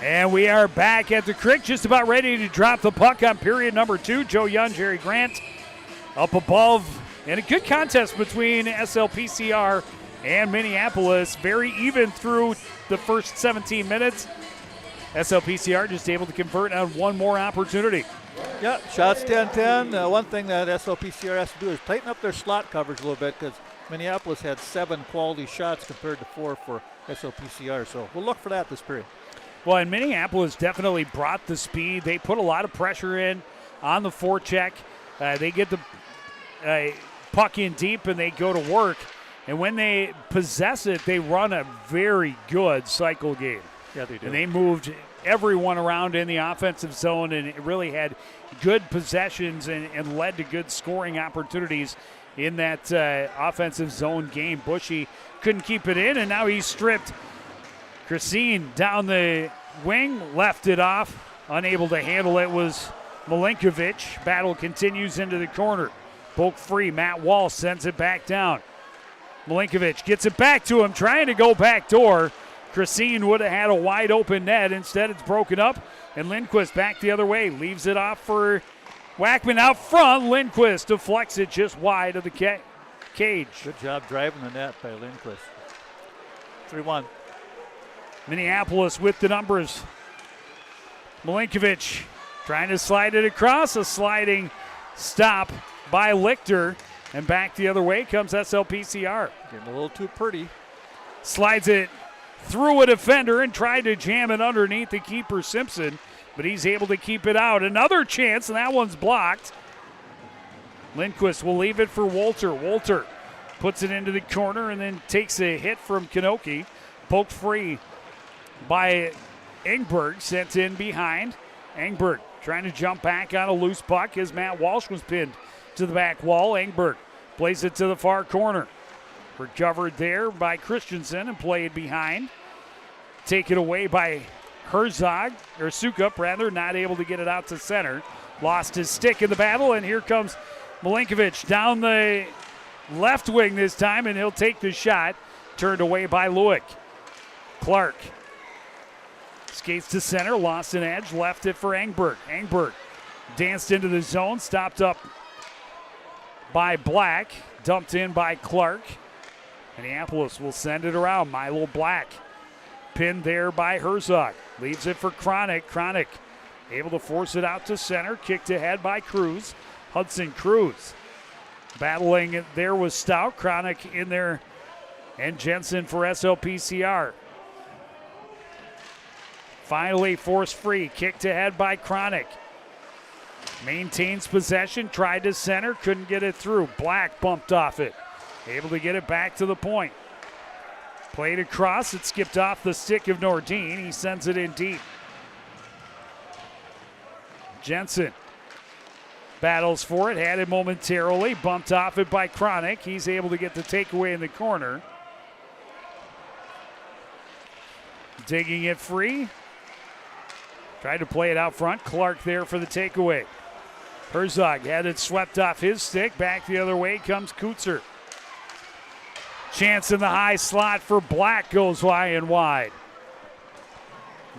And we are back at the creek, just about ready to drop the puck on period number 2. Joe Young, Jerry Grant up above. And a good contest between SLPCR and Minneapolis. Very even through the first 17 minutes. SLPCR just able to convert on one more opportunity. Yeah, shots 10-10. One thing that SLPCR has to do is tighten up their slot coverage a little bit because Minneapolis had 7 quality shots compared to 4 for SLPCR. So we'll look for that this period. Well, and Minneapolis definitely brought the speed. They put a lot of pressure in on the forecheck. They get the puck in deep and they go to work. And when they possess it, they run a very good cycle game. Yeah, they do. And they moved everyone around in the offensive zone, and it really had good possessions and led to good scoring opportunities in that offensive zone game. Bushy couldn't keep it in, and now he's stripped. Christine down the wing, left it off. Unable to handle it was Milinkovic. Battle continues into the corner. Poke free. Matt Wall sends it back down. Milinkovic gets it back to him, trying to go back door. Christine would have had a wide open net. Instead, it's broken up, and Lindquist back the other way. Leaves it off for Wackman out front. Lindquist deflects it just wide of the cage. Good job driving the net by Lindquist. 3-1. Minneapolis with the numbers. Milinkovic trying to slide it across. A sliding stop by Lichter. And back the other way comes SLPCR. Getting a little too pretty. Slides it through a defender and tried to jam it underneath the keeper, Simpson. But he's able to keep it out. Another chance, and that one's blocked. Lindquist will leave it for Wolter. Wolter puts it into the corner and then takes a hit from Kanoki. Poked free by Engberg, sent in behind. Engberg trying to jump back on a loose puck as Matt Walsh was pinned to the back wall. Engberg plays it to the far corner. Recovered there by Christensen and played behind. Taken away by Herzog, or Sukup rather, not able to get it out to center. Lost his stick in the battle, and here comes Milinkovic down the left wing this time, and he'll take the shot. Turned away by Lewick. Clark skates to center, lost an edge, left it for Engberg. Engberg danced into the zone, stopped up by Black, dumped in by Clark. Minneapolis will send it around. Milo Black pinned there by Herzog. Leaves it for Chronic. Chronic able to force it out to center. Kicked ahead by Cruz. Hudson Cruz battling it there with Stout. Chronic in there and Jensen for SLPCR. Finally forced free. Kicked ahead by Chronic. Maintains possession. Tried to center. Couldn't get it through. Black bumped off it. Able to get it back to the point. Played across. It skipped off the stick of Nordin. He sends it in deep. Jensen battles for it. Had it momentarily. Bumped off it by Chronic. He's able to get the takeaway in the corner. Digging it free. Tried to play it out front. Clark there for the takeaway. Herzog had it swept off his stick. Back the other way comes Kutzer. Chance in the high slot for Black goes high and wide.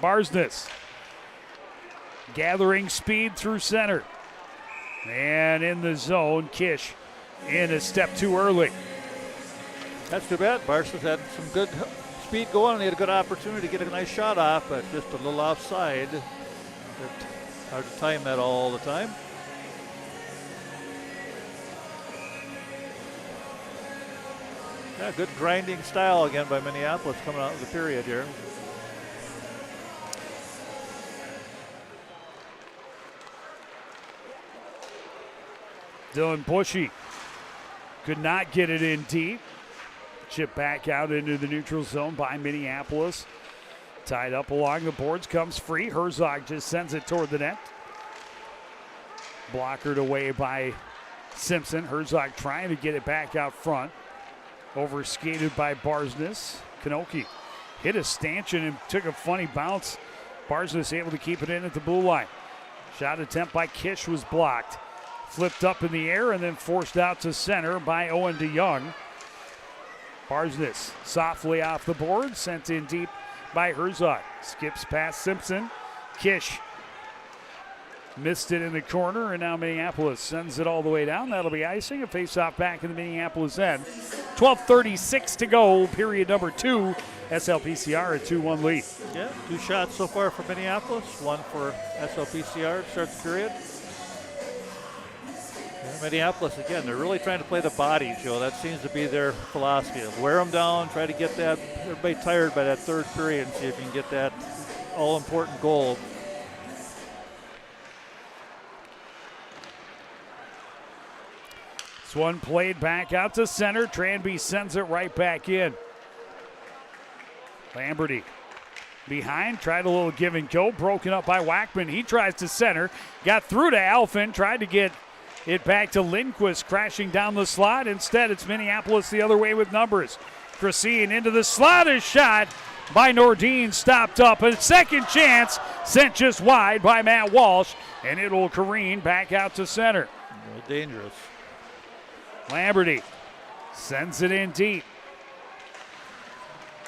Barsness gathering speed through center. And in the zone, Kish in a step too early. That's too bad. Barsness had some good speed going, and he had a good opportunity to get a nice shot off, but just a little offside. It's hard to time that all the time. Yeah, good grinding style again by Minneapolis coming out of the period here. Dylan Bushy could not get it in deep. Chip back out into the neutral zone by Minneapolis. Tied up along the boards, comes free. Herzog just sends it toward the net. Blockered away by Simpson. Herzog trying to get it back out front. Overskated by Barsness. Kanoki hit a stanchion and took a funny bounce. Barsness able to keep it in at the blue line. Shot attempt by Kish was blocked. Flipped up in the air and then forced out to center by Owen DeYoung. Barsness softly off the board, sent in deep by Herzog. Skips past Simpson. Kish missed it in the corner, and now Minneapolis sends it all the way down. That'll be icing. A face-off back in the Minneapolis end. 12:36 to go, period number 2. SLPCR a 2-1 lead. Yeah, 2 shots so far for Minneapolis, 1 for SLPCR to start the period. And Minneapolis, again, they're really trying to play the body, Joe. That seems to be their philosophy. Wear them down, try to get that everybody tired by that third period and see if you can get that all-important goal. This one played back out to center. Tranby sends it right back in. Lamberty behind, tried a little give and go, broken up by Wackman. He tries to center, got through to Alphin, tried to get it back to Lindquist, crashing down the slot. Instead, it's Minneapolis the other way with numbers. Christine into the slot, is shot by Nordine, stopped up. A second chance sent just wide by Matt Walsh, and it'll careen back out to center. Dangerous. Lamberty sends it in deep.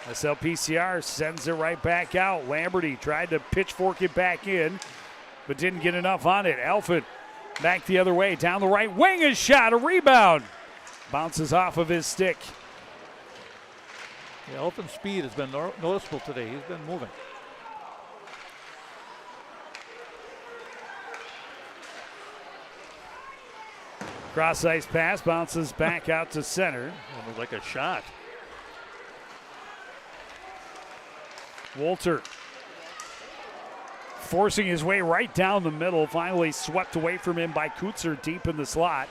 SLPCR sends it right back out. Lamberty tried to pitchfork it back in, but didn't get enough on it. Alford back the other way, down the right wing, a shot, a rebound. Bounces off of his stick. Yeah, Alford's speed has been noticeable today. He's been moving. Cross ice pass, bounces back out to center. Almost like a shot. Wolter forcing his way right down the middle, finally swept away from him by Kutzer deep in the slot.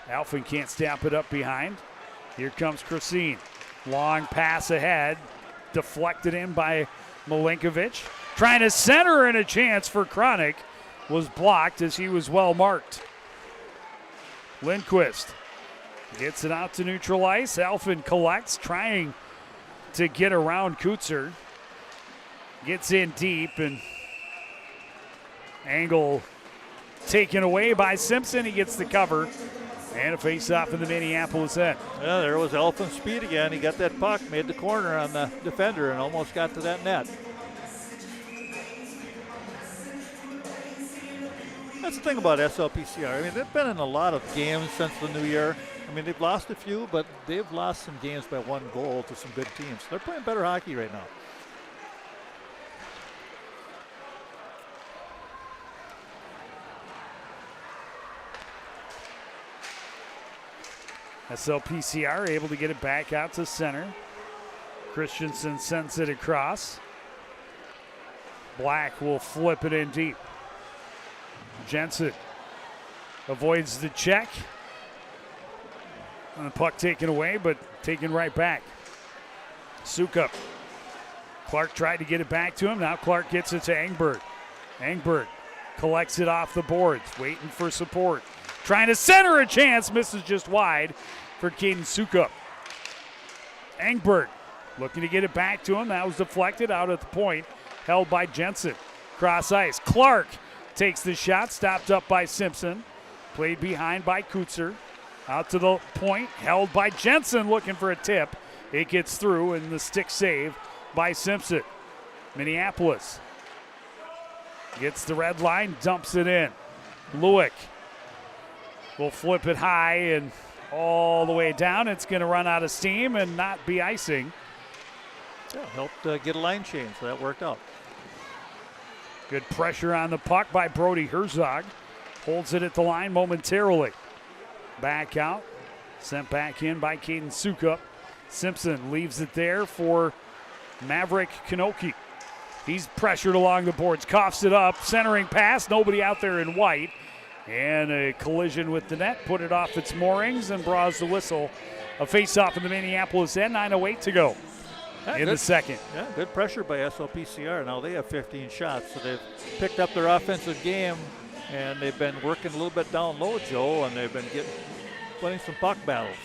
Alfin can't stamp it up behind. Here comes Christine. Long pass ahead, deflected in by Milinkovic. Trying to center, and a chance for Kronick was blocked as he was well marked. Lindquist gets it out to neutral ice. Alfin collects, trying to get around Kutzer. Gets in deep, and angle taken away by Simpson. He gets the cover, and a face-off in the Minneapolis end. Yeah, there was Alphin's speed again. He got that puck, made the corner on the defender, and almost got to that net. That's the thing about SLPCR. I mean, they've been in a lot of games since the new year. I mean, they've lost a few, but they've lost some games by 1 goal to some good teams. They're playing better hockey right now. SLPCR able to get it back out to center. Christensen sends it across. Black will flip it in deep. Jensen avoids the check. And the puck taken away, but taken right back. Sukup. Clark tried to get it back to him. Now Clark gets it to Engberg. Engberg collects it off the boards, waiting for support. Trying to center, a chance, misses just wide for Caden Sukup. Engberg looking to get it back to him. That was deflected out at the point, held by Jensen. Cross ice. Clark takes the shot, stopped up by Simpson. Played behind by Kutzer. Out to the point, held by Jensen, looking for a tip. It gets through, and the stick save by Simpson. Minneapolis gets the red line, dumps it in. Lewick will flip it high and all the way down. It's going to run out of steam and not be icing. Yeah, helped get a line change, so that worked out. Good pressure on the puck by Brody Herzog. Holds it at the line momentarily. Back out. Sent back in by Caden Sukup. Simpson leaves it there for Maverick Kanoki. He's pressured along the boards. Coughs it up. Centering pass. Nobody out there in white. And a collision with the net. Put it off its moorings and draws the whistle. A face-off in the Minneapolis end. 9:08 to go in the second. Yeah, good pressure by SLPCR. Now they have 15 shots, so they've picked up their offensive game, and they've been working a little bit down low, Joe, and they've been winning some puck battles.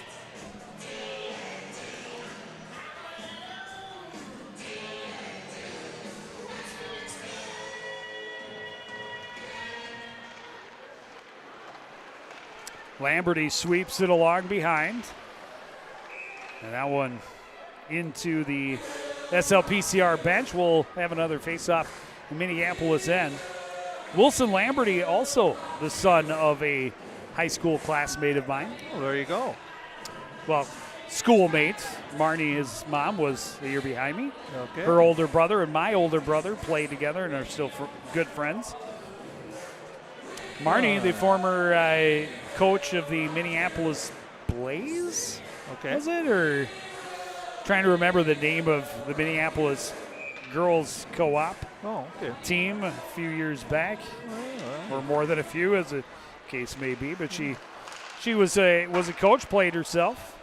Lamberty sweeps it along behind. And that one into the SLPCR bench. We'll have another face-off in Minneapolis end. Wilson Lamberty, also the son of a high school classmate of mine. Well, there you go. Well, schoolmate. Marnie, his mom, was a year behind me. Okay. Her older brother and my older brother played together and are still good friends. Marnie, the former coach of the Minneapolis Blaze, Okay. was it? Or trying to remember the name of the Minneapolis girls co-op Oh, okay. team a few years back, or more than a few, as the case may be. But she was a coach, played herself.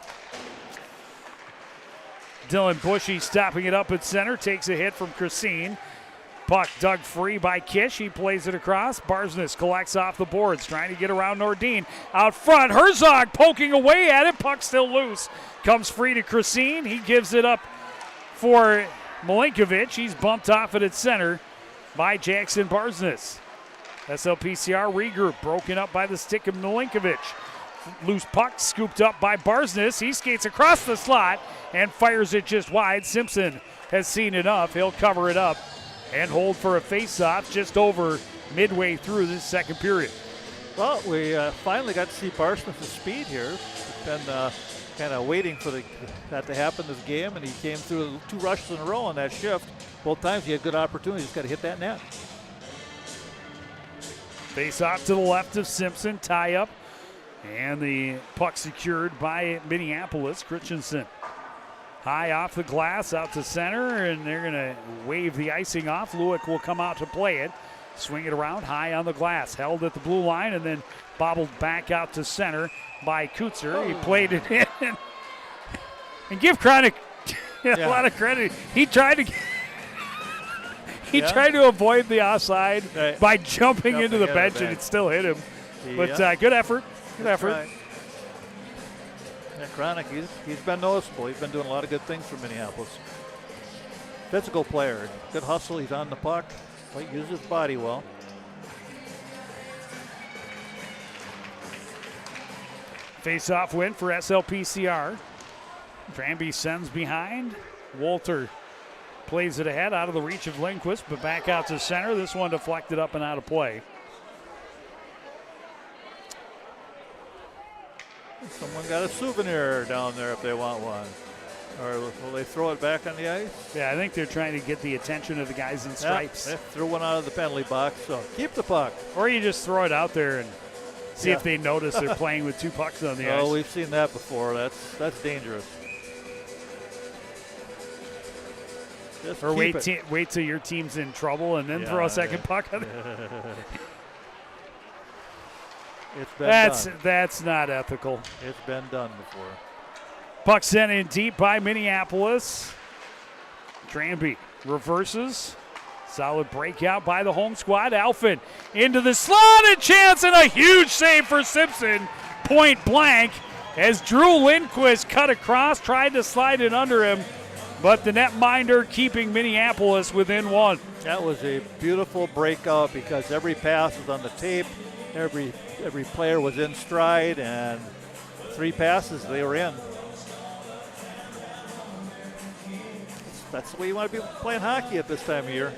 Dylan Bushy stopping it up at center, takes a hit from Christine. Puck dug free by Kish. He plays it across. Barsness collects off the boards, trying to get around Nordine. Out front, Herzog poking away at it. Puck still loose. Comes free to Christine. He gives it up for Milinkovic. He's bumped off it at center by Jackson Barsness. SLPCR regroup, broken up by the stick of Milinkovic. Loose puck scooped up by Barsness. He skates across the slot and fires it just wide. Simpson has seen enough. He'll cover it up and hold for a face-off just over midway through this second period. Well, we finally got to see Barsness' speed here. We've been kind of waiting for that to happen this game, and he came through 2 rushes in a row on that shift. Both times he had good opportunities. He's got to hit that net. Face-off to the left of Simpson, tie-up, and the puck secured by Minneapolis. Christensen high off the glass out to center, and they're going to wave the icing off. Lewick will come out to play it. Swing it around high on the glass. Held at the blue line and then bobbled back out to center by Kutzer. He played it in. And give Kronick a lot of credit. He tried to avoid the offside by jumping into the bench, and it still hit him. But good effort. Good effort. Right. Yeah, Kronick, he's been noticeable. He's been doing a lot of good things for Minneapolis. Physical player. Good hustle. He's on the puck. He uses his body well. Face-off win for SLPCR. Tranby sends behind. Walter plays it ahead out of the reach of Lindquist, but back out to center. This one deflected up and out of play. Someone got a souvenir down there if they want one. Or will they throw it back on the ice? Yeah, I think they're trying to get the attention of the guys in stripes. They threw one out of the penalty box, so keep the puck. Or you just throw it out there and see if they notice they're playing with 2 pucks on the ice. Oh, we've seen that before. That's dangerous. Just or keep wait till your team's in trouble and then throw a second puck on it. It's been done. That's not ethical. It's been done before. Puck sent in deep by Minneapolis. Tranby reverses. Solid breakout by the home squad. Alphin into the slot, a chance and a huge save for Simpson. Point blank as Drew Lindquist cut across, tried to slide it under him, but the netminder keeping Minneapolis within 1. That was a beautiful breakout because every pass was on the tape. Every player was in stride, and 3 passes they were in. That's the way you want to be playing hockey at this time of year.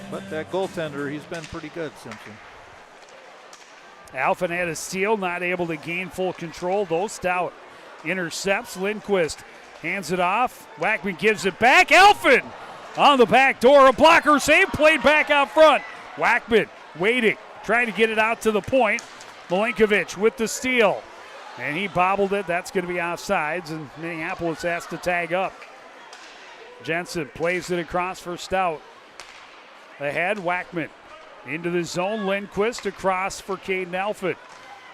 But that goaltender, he's been pretty good, Simpson. Alphin had a steal, not able to gain full control, though. Stout intercepts. Lindquist hands it off. Wackman gives it back. Alphin on the back door. A blocker save, played back out front. Wackman waiting, trying to get it out to the point. Milinkovic with the steal. And he bobbled it. That's going to be offsides, and Minneapolis has to tag up. Jensen plays it across for Stout. Ahead, Wackman. Into the zone, Lindquist across for Caden Alford.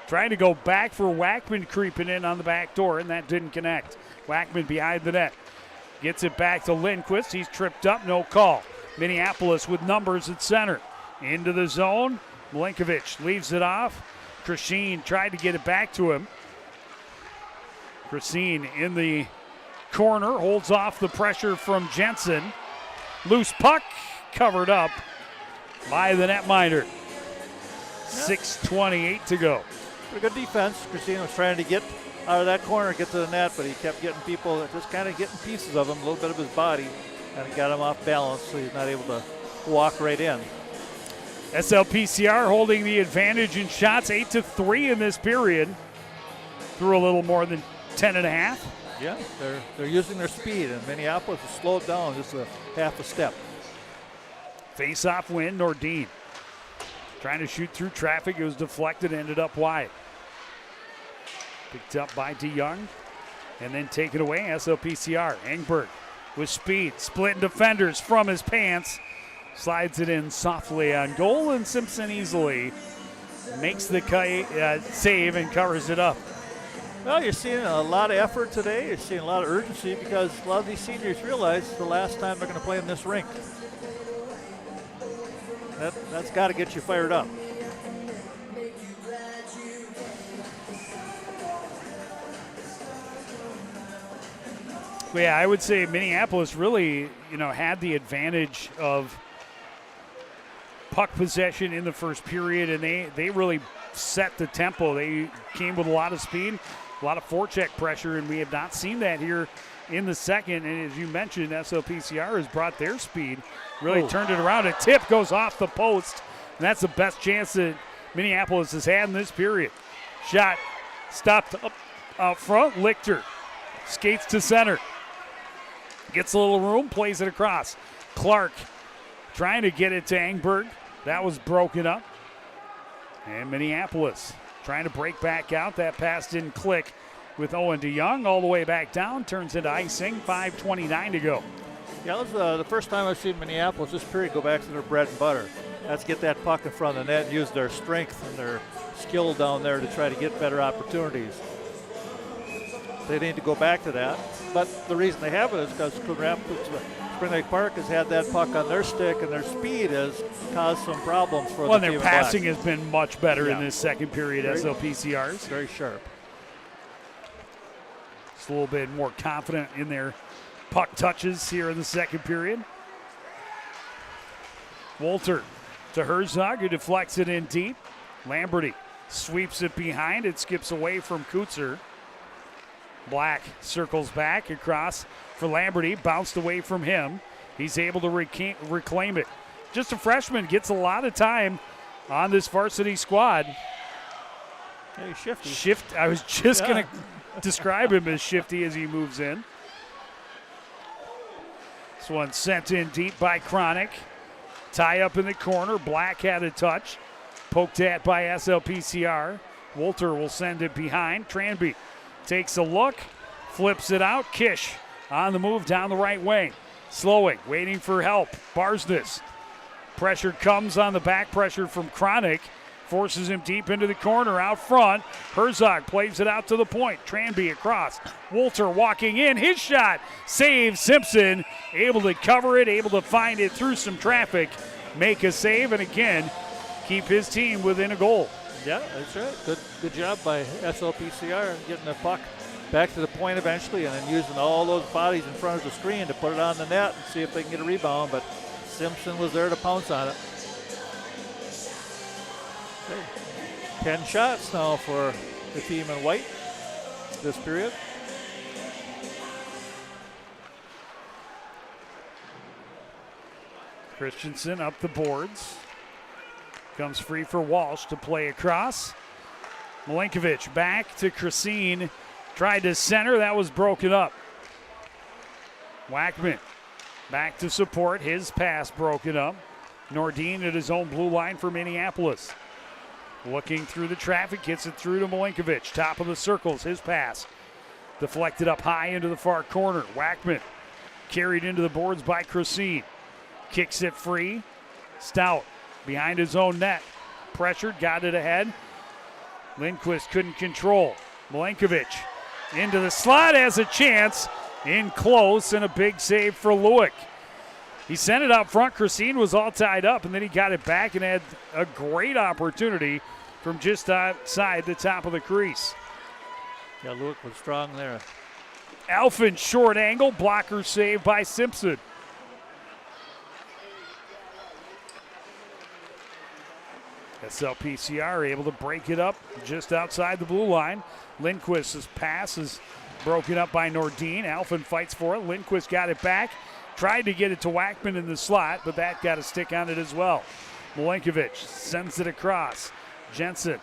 Trying to go back for Wackman, creeping in on the back door, and that didn't connect. Wackman behind the net. Gets it back to Lindquist. He's tripped up, no call. Minneapolis with numbers at center. Into the zone, Milinkovic leaves it off. Christine tried to get it back to him. Christine in the corner, holds off the pressure from Jensen. Loose puck, covered up by the netminder. 6:28 to go. Pretty good defense. Christine was trying to get out of that corner, get to the net, but he kept getting people, just kind of getting pieces of him, a little bit of his body, and got him off balance, so he's not able to walk right in. SLPCR holding the advantage in shots, 8-3 in this period. Through a little more than 10.5. Yeah, they're using their speed, and Minneapolis has slowed down just a half a step. Face-off win, Nordine. Trying to shoot through traffic. It was deflected, ended up wide. Picked up by DeYoung, and then taken away, SLPCR. Engberg with speed, splitting defenders from his pants. Slides it in softly on goal, and Simpson easily makes the save and covers it up. Well, you're seeing a lot of effort today. You're seeing a lot of urgency because a lot of these seniors realize the last time they're going to play in this rink. That's got to get you fired up. Well, yeah, I would say Minneapolis really, had the advantage of puck possession in the first period, and they really set the tempo. They came with a lot of speed, a lot of forecheck pressure, and we have not seen that here in the second. And as you mentioned, SLPCR has brought their speed, really turned it around. A tip goes off the post, and that's the best chance that Minneapolis has had in this period. Shot stopped up out front. Lichter skates to center. Gets a little room, plays it across. Clark trying to get it to Engberg. That was broken up. And Minneapolis trying to break back out. That pass didn't click with Owen DeYoung. All the way back down. Turns into icing. 5:29 to go. Yeah, that was the first time I've seen Minneapolis this period go back to their bread and butter. That's get that puck in front of the net and use their strength and their skill down there to try to get better opportunities. They need to go back to that. But the reason they have it is because Spring Lake Park has had that puck on their stick, and their speed has caused some problems for the team. Their passing has been much better in this second period, SLPCR's. Very sharp. Just a little bit more confident in their puck touches here in the second period. Wolter to Herzog, who deflects it in deep. Lamberty sweeps it behind. It skips away from Kutzer. Black circles back across for Lamberty, bounced away from him. He's able to reclaim it. Just a freshman, gets a lot of time on this varsity squad. Hey, shifty. I was just going to describe him as shifty as he moves in. This one sent in deep by Chronic. Tie up in the corner. Black had a touch. Poked at by SLPCR. Wolter will send it behind. Tranby takes a look, flips it out. Kish on the move down the right wing. Slowing, waiting for help. Barsness. Pressure comes on the back pressure from Chronic. Forces him deep into the corner out front. Herzog plays it out to the point. Tranby across. Wolter walking in. His shot saves Simpson. Able to cover it, able to find it through some traffic. Make a save, and again, keep his team within a goal. Yeah, that's right. Good job by SLPCR getting the puck back to the point eventually, and then using all those bodies in front of the screen to put it on the net and see if they can get a rebound, but Simpson was there to pounce on it. Okay. 10 shots now for the team in white this period. Christensen up the boards. Comes free for Walsh to play across. Milinkovic back to Christine. Tried to center. That was broken up. Wackman back to support. His pass broken up. Nordine at his own blue line for Minneapolis. Looking through the traffic. Gets it through to Milinkovic. Top of the circles. His pass. Deflected up high into the far corner. Wackman carried into the boards by Christine. Kicks it free. Stout behind his own net. Pressured, got it ahead. Lindquist couldn't control. Milinkovic into the slot, has a chance. In close, and a big save for Lewick. He sent it out front. Christine was all tied up, and then he got it back and had a great opportunity from just outside the top of the crease. Yeah, Lewick was strong there. Alphin short angle, blocker save by Simpson. SLPCR able to break it up just outside the blue line. Lindquist's pass is broken up by Nordin. Alphen fights for it. Lindquist got it back. Tried to get it to Wackman in the slot, but that got a stick on it as well. Milenkovic sends it across. Jensen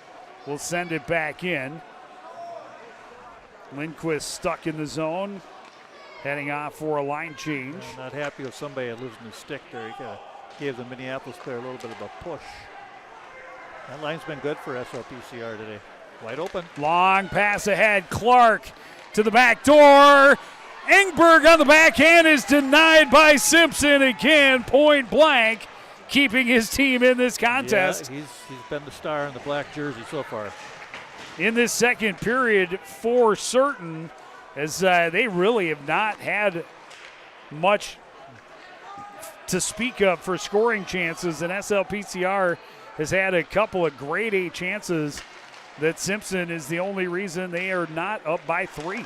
will send it back in. Lindquist stuck in the zone, heading off for a line change. I'm not happy with somebody losing his stick there. He kind of gave the Minneapolis player a little bit of a push. That line's been good for SLPCR today. Wide open. Long pass ahead. Clark to the back door. Engberg on the backhand is denied by Simpson again, point blank, keeping his team in this contest. Yeah, he's been the star in the black jersey so far. In this second period for certain, as they really have not had much to speak of for scoring chances, and SLPCR has had a couple of grade A chances that Simpson is the only reason they are not up by 3.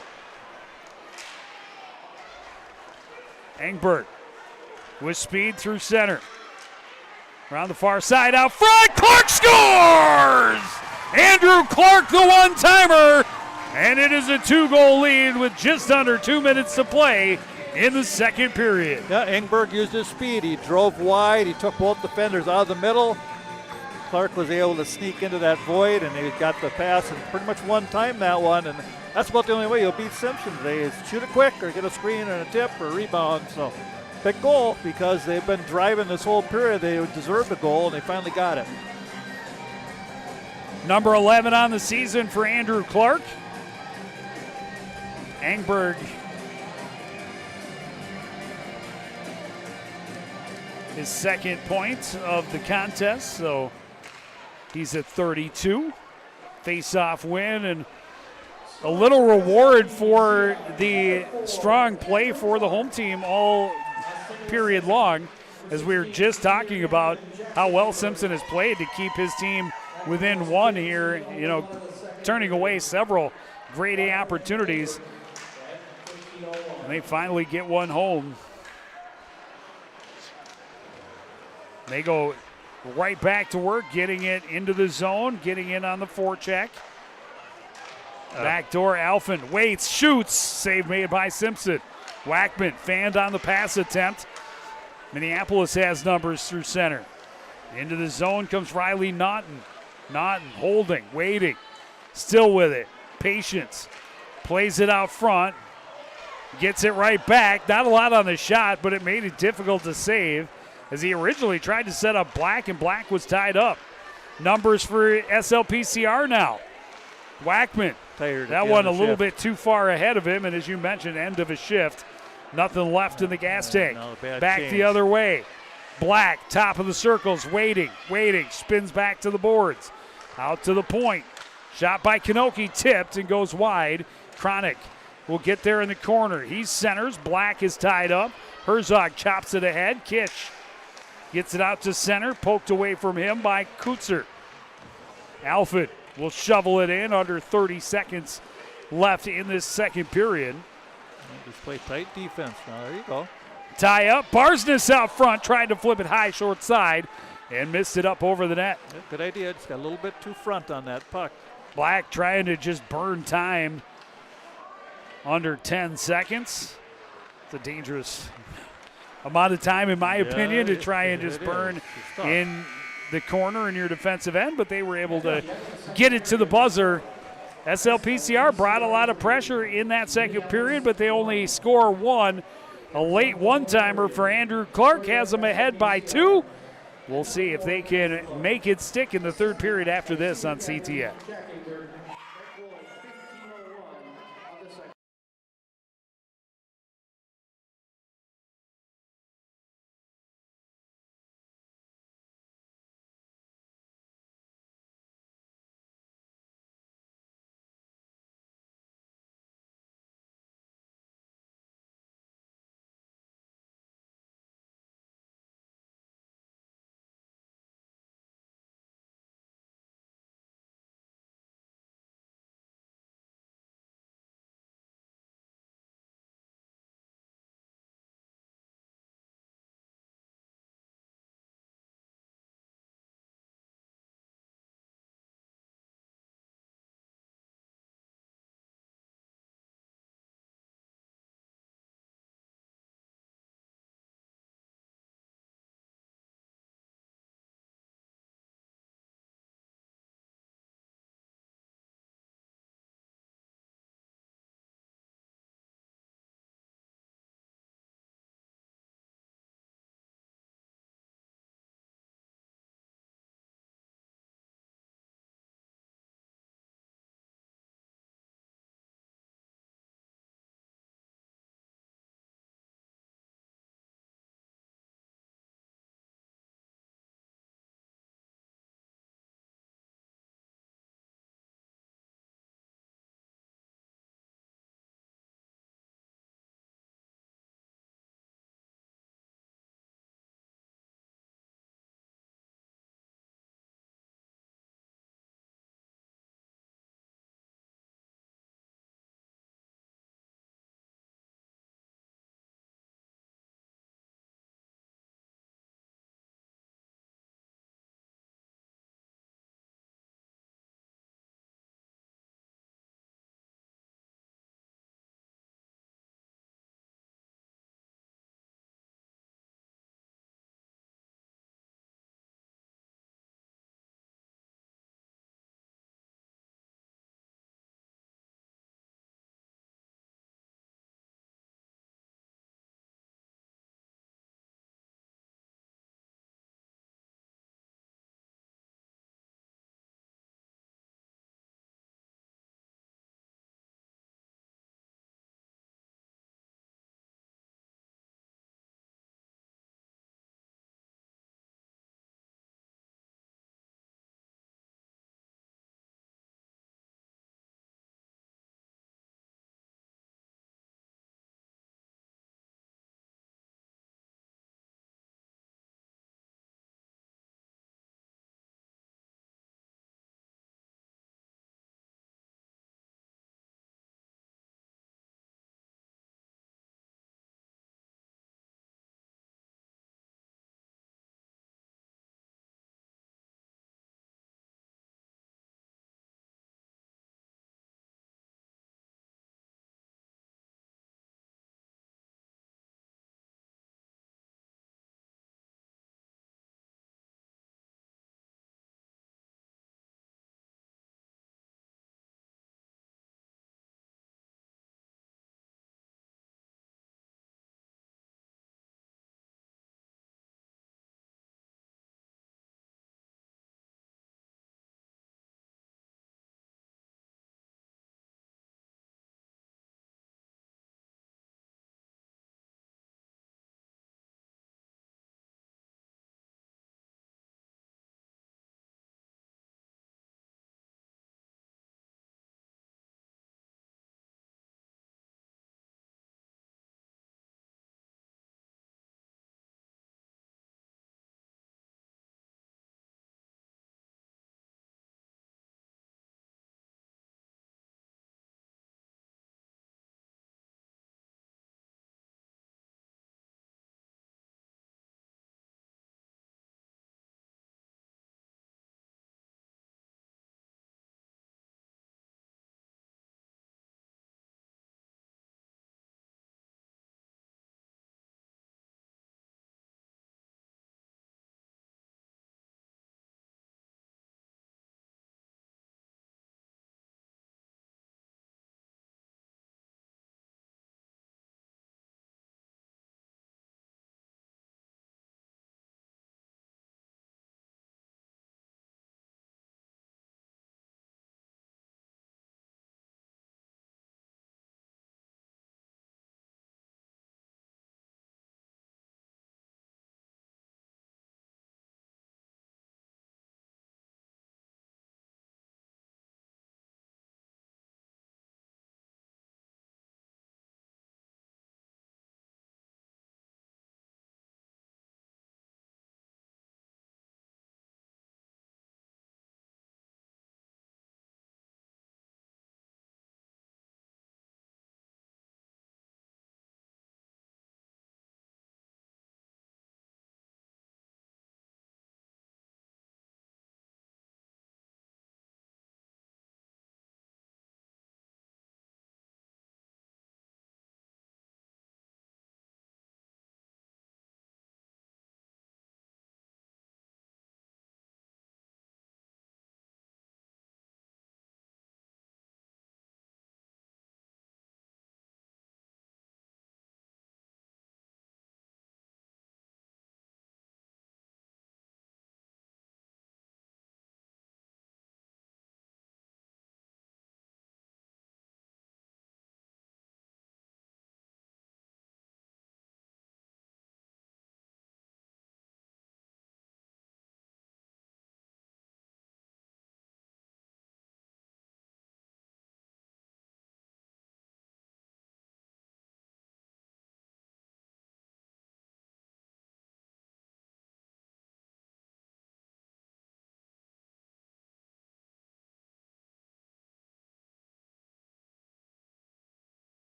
Engberg with speed through center. Around the far side, out front, Clark scores! Andrew Clark, the one-timer, and it is a 2-goal lead with just under 2 minutes to play in the second period. Yeah, Engberg used his speed. He drove wide. He took both defenders out of the middle. Clark was able to sneak into that void, and he got the pass and pretty much one-time that one. And that's about the only way you'll beat Simpson today is shoot it quick or get a screen or a tip or a rebound. So big goal because they've been driving this whole period. They deserved a goal, and they finally got it. Number 11 on the season for Andrew Clark. Engberg his second point of the contest, so he's at 32. Face-off win and a little reward for the strong play for the home team all period long, as we were just talking about how well Simpson has played to keep his team within 1 here, turning away several grade A opportunities. And they finally get one home. They go right back to work, getting it into the zone, getting in on the forecheck. Backdoor, Alphen waits, shoots. Save made by Simpson. Wackman fanned on the pass attempt. Minneapolis has numbers through center. Into the zone comes Riley Naughton. Naughton holding, waiting, still with it. Patience. Plays it out front. Gets it right back. Not a lot on the shot, but it made it difficult to save, as he originally tried to set up Black, and Black was tied up. Numbers for SLPCR now. Wackman, that one a little bit too far ahead of him, and as you mentioned, end of a shift. Nothing left in the gas tank. Back the other way. Black, top of the circles, waiting, spins back to the boards. Out to the point. Shot by Kanoki, tipped and goes wide. Chronic will get there in the corner. He centers. Black is tied up. Herzog chops it ahead. Kish gets it out to center. Poked away from him by Kutzer. Alfred will shovel it in. Under 30 seconds left in this second period. Just play tight defense now. There you go. Tie up. Barsness out front, trying to flip it high, short side, and missed it up over the net. Yeah, good idea. Just got a little bit too front on that puck. Black trying to just burn time. Under 10 seconds. It's a dangerous amount of time, in my opinion, to try and just burn in the corner in your defensive end, but they were able to get it to the buzzer. SLPCR brought a lot of pressure in that second period, but they only score 1. A late one-timer for Andrew Clark has them ahead by 2. We'll see if they can make it stick in the third period after this on CTN.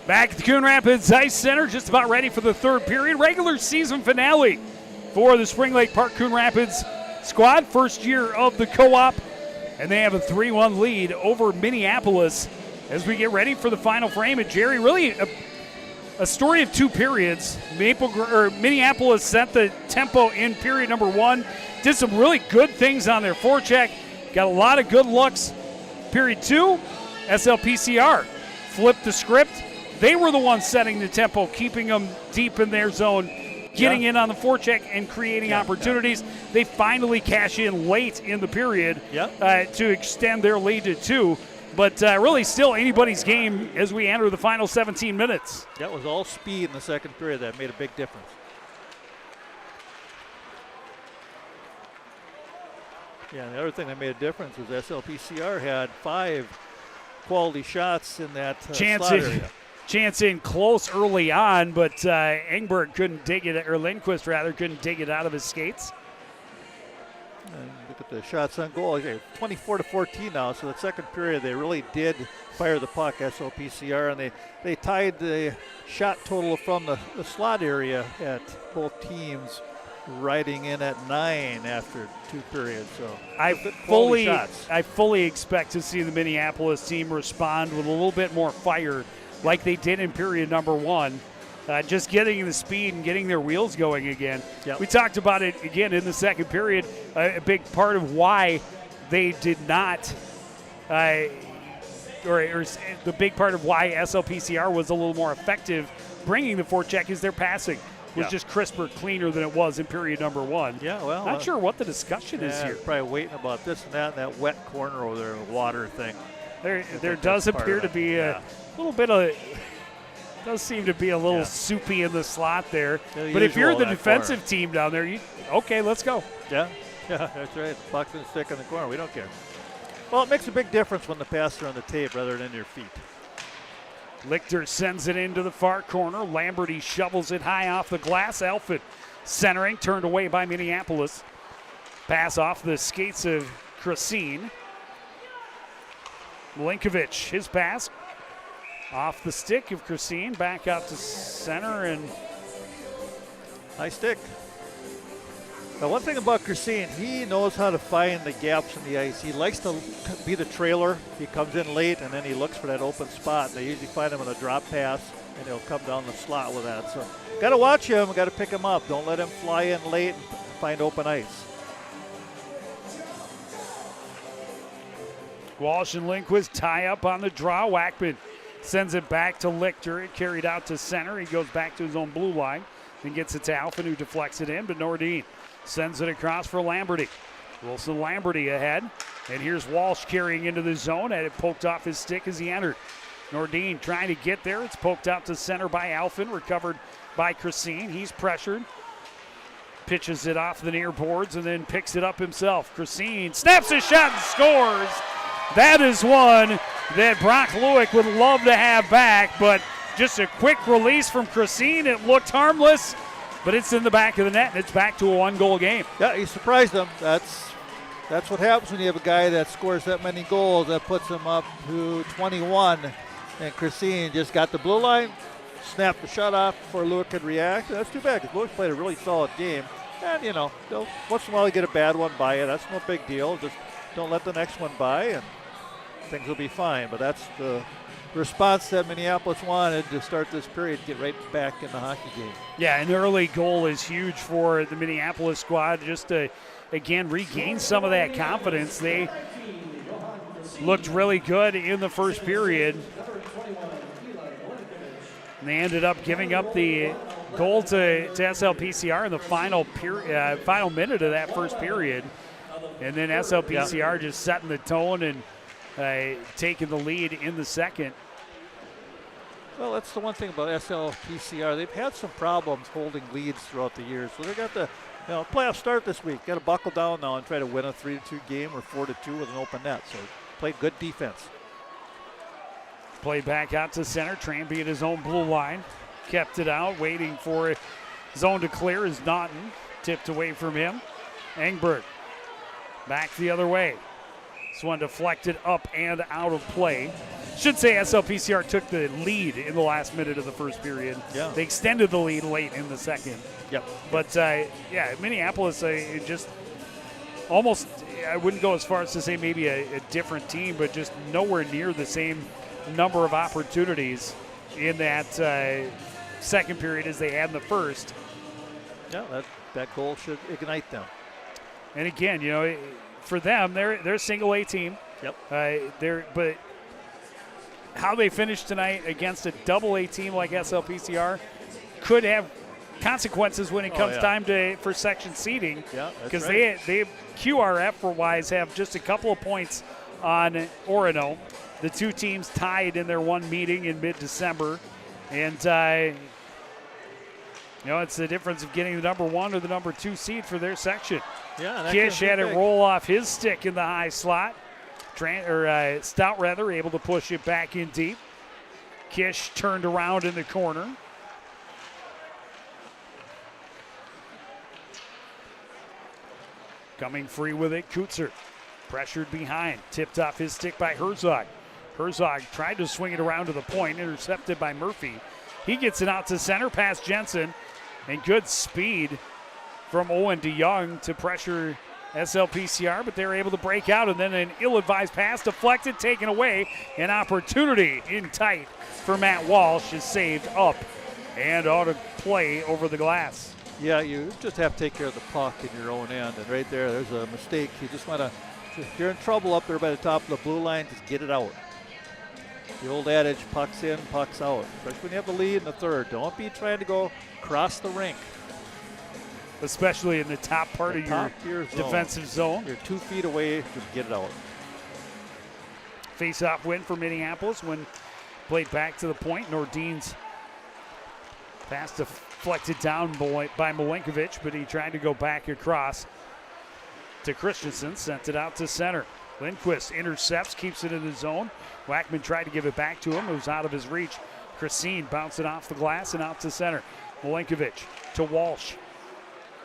Back at the Coon Rapids Ice Center, just about ready for the third period. Regular season finale for the Spring Lake Park Coon Rapids squad. First year of the co-op, and they have a 3-1 lead over Minneapolis as we get ready for the final frame. And Jerry, really a story of two periods. Minneapolis set the tempo in period number one, did some really good things on their forecheck, got a lot of good looks. Period two, SLPCR flipped the script. They were the ones setting the tempo, keeping them deep in their zone, getting in on the forecheck and creating opportunities. They finally cash in late in the period to extend their lead to 2. But really still anybody's game as we enter the final 17 minutes. That was all speed in the second period. That made a big difference. Yeah, and the other thing that made a difference was SLPCR had 5 quality shots in that slot area. Chance in close early on, but Engberg couldn't dig it, or Lindquist rather, couldn't dig it out of his skates. And look at the shots on goal. Okay, 24-14 now. So the second period, they really did fire the puck, SLPCR, and they tied the shot total from the slot area at both teams, riding in at 9 after 2 periods. So I fully expect to see the Minneapolis team respond with a little bit more fire, like they did in period number 1. Just getting the speed and getting their wheels going again. Yep. We talked about it again in the second period. A big part of why they did not, or the big part of why SLPCR was a little more effective bringing the forecheck is their passing was just crisper, cleaner than it was in period number 1. Yeah, well. Not sure what the discussion is here. Probably waiting about this and that, and that wet corner over there, water thing. There does appear to be a little bit of... Does seem to be a little soupy in the slot there. But if you're the defensive team down there, okay, let's go. Yeah, that's right. Puck's and stick in the corner. We don't care. Well, it makes a big difference when the passes are on the tape rather than your feet. Lichter sends it into the far corner. Lamberty shovels it high off the glass. Alford centering, turned away by Minneapolis. Pass off the skates of Krasine. Milinkovic, his pass. Off the stick of Krasine, back out to center, and high stick. Now, one thing about Krasine, he knows how to find the gaps in the ice. He likes to be the trailer. He comes in late, and then he looks for that open spot. They usually find him on a drop pass, and he'll come down the slot with that. So, got to watch him. Got to pick him up. Don't let him fly in late and find open ice. Walsh and Lindquist tie up on the draw. Wackman sends it back to Lichter. It carried out to center. He goes back to his own blue line and gets it to Alfin, who deflects it in. But Nordin sends it across for Lamberty. Wilson Lamberty ahead. And here's Walsh carrying into the zone. And it poked off his stick as he entered. Nordin trying to get there. It's poked out to center by Alfin. Recovered by Krasine. He's pressured. Pitches it off the near boards and then picks it up himself. Krasine snaps his shot and scores. That is one that Brock Lewick would love to have back, but just a quick release from Krasine. It looked harmless, but it's in the back of the net, and it's back to a 1-goal game. Yeah, he surprised them. That's what happens when you have a guy that scores that many goals. That puts him up to 21, and Krasine just got the blue line, snapped the shot off before Lewick could react. That's too bad, because Lewick played a really solid game. And, once in a while you get a bad one by you. That's no big deal. Just don't let the next one by, and things will be fine. But that's the response that Minneapolis wanted to start this period, get right back in the hockey game. Yeah, an early goal is huge for the Minneapolis squad just to, again, regain some of that confidence. They looked really good in the first period. And they ended up giving up the goal to SLPCR in the final minute of that first period. And then SLPCR just setting the tone and taking the lead in the second. Well, that's the one thing about SLPCR. They've had some problems holding leads throughout the years. So they got the playoff start this week. Got to buckle down now and try to win a 3-2 game or 4-2 with an open net. So play good defense. Play back out to center. Tranby at his own blue line. Kept it out, waiting for zone to clear is Naughton. Tipped away from him. Engberg back the other way. This one deflected up and out of play. should say SLPCR took the lead in the last minute of the first period. Yeah. They extended the lead late in the second. Yep. But, Minneapolis just almost, I wouldn't go as far as to say maybe a different team, but just nowhere near the same number of opportunities in that second period as they had in the first. Yeah, that goal should ignite them. And again, for them, they're a single A team. Yep. But how they finish tonight against a double A team like SLPCR could have consequences when it comes time for section seeding. Yeah, because right. they QRF wise have just a couple of points on Orono. The two teams tied in their one meeting in mid-December, and it's the difference of getting the number 1 or the number 2 seed for their section. Yeah, Kish had it roll off his stick in the high slot. Stout able to push it back in deep. Kish turned around in the corner. Coming free with it, Kutzer. Pressured behind, tipped off his stick by Herzog. Herzog tried to swing it around to the point, intercepted by Murphy. He gets it out to center past Jensen, and good speed from Owen DeYoung to pressure SLPCR, but they're able to break out, and then an ill-advised pass deflected, taken away. An opportunity in tight for Matt Walsh is saved up and out of play over the glass. Yeah, you just have to take care of the puck in your own end, and right there's a mistake. You just want to, if you're in trouble up there by the top of the blue line, just get it out. The old adage, pucks in, pucks out. Especially when you have the lead in the third. Don't be trying to go across the rink. Especially in the top part of your defensive zone. You're 2 feet away, just get it out. Face-off win for Minneapolis when played back to the point. Nordin's pass deflected down by Milenkovic, but he tried to go back across to Christensen. Sent it out to center. Lindquist intercepts, keeps it in the zone. Wackman tried to give it back to him. It was out of his reach. Christine bouncing off the glass and out to center. Milenkovic to Walsh.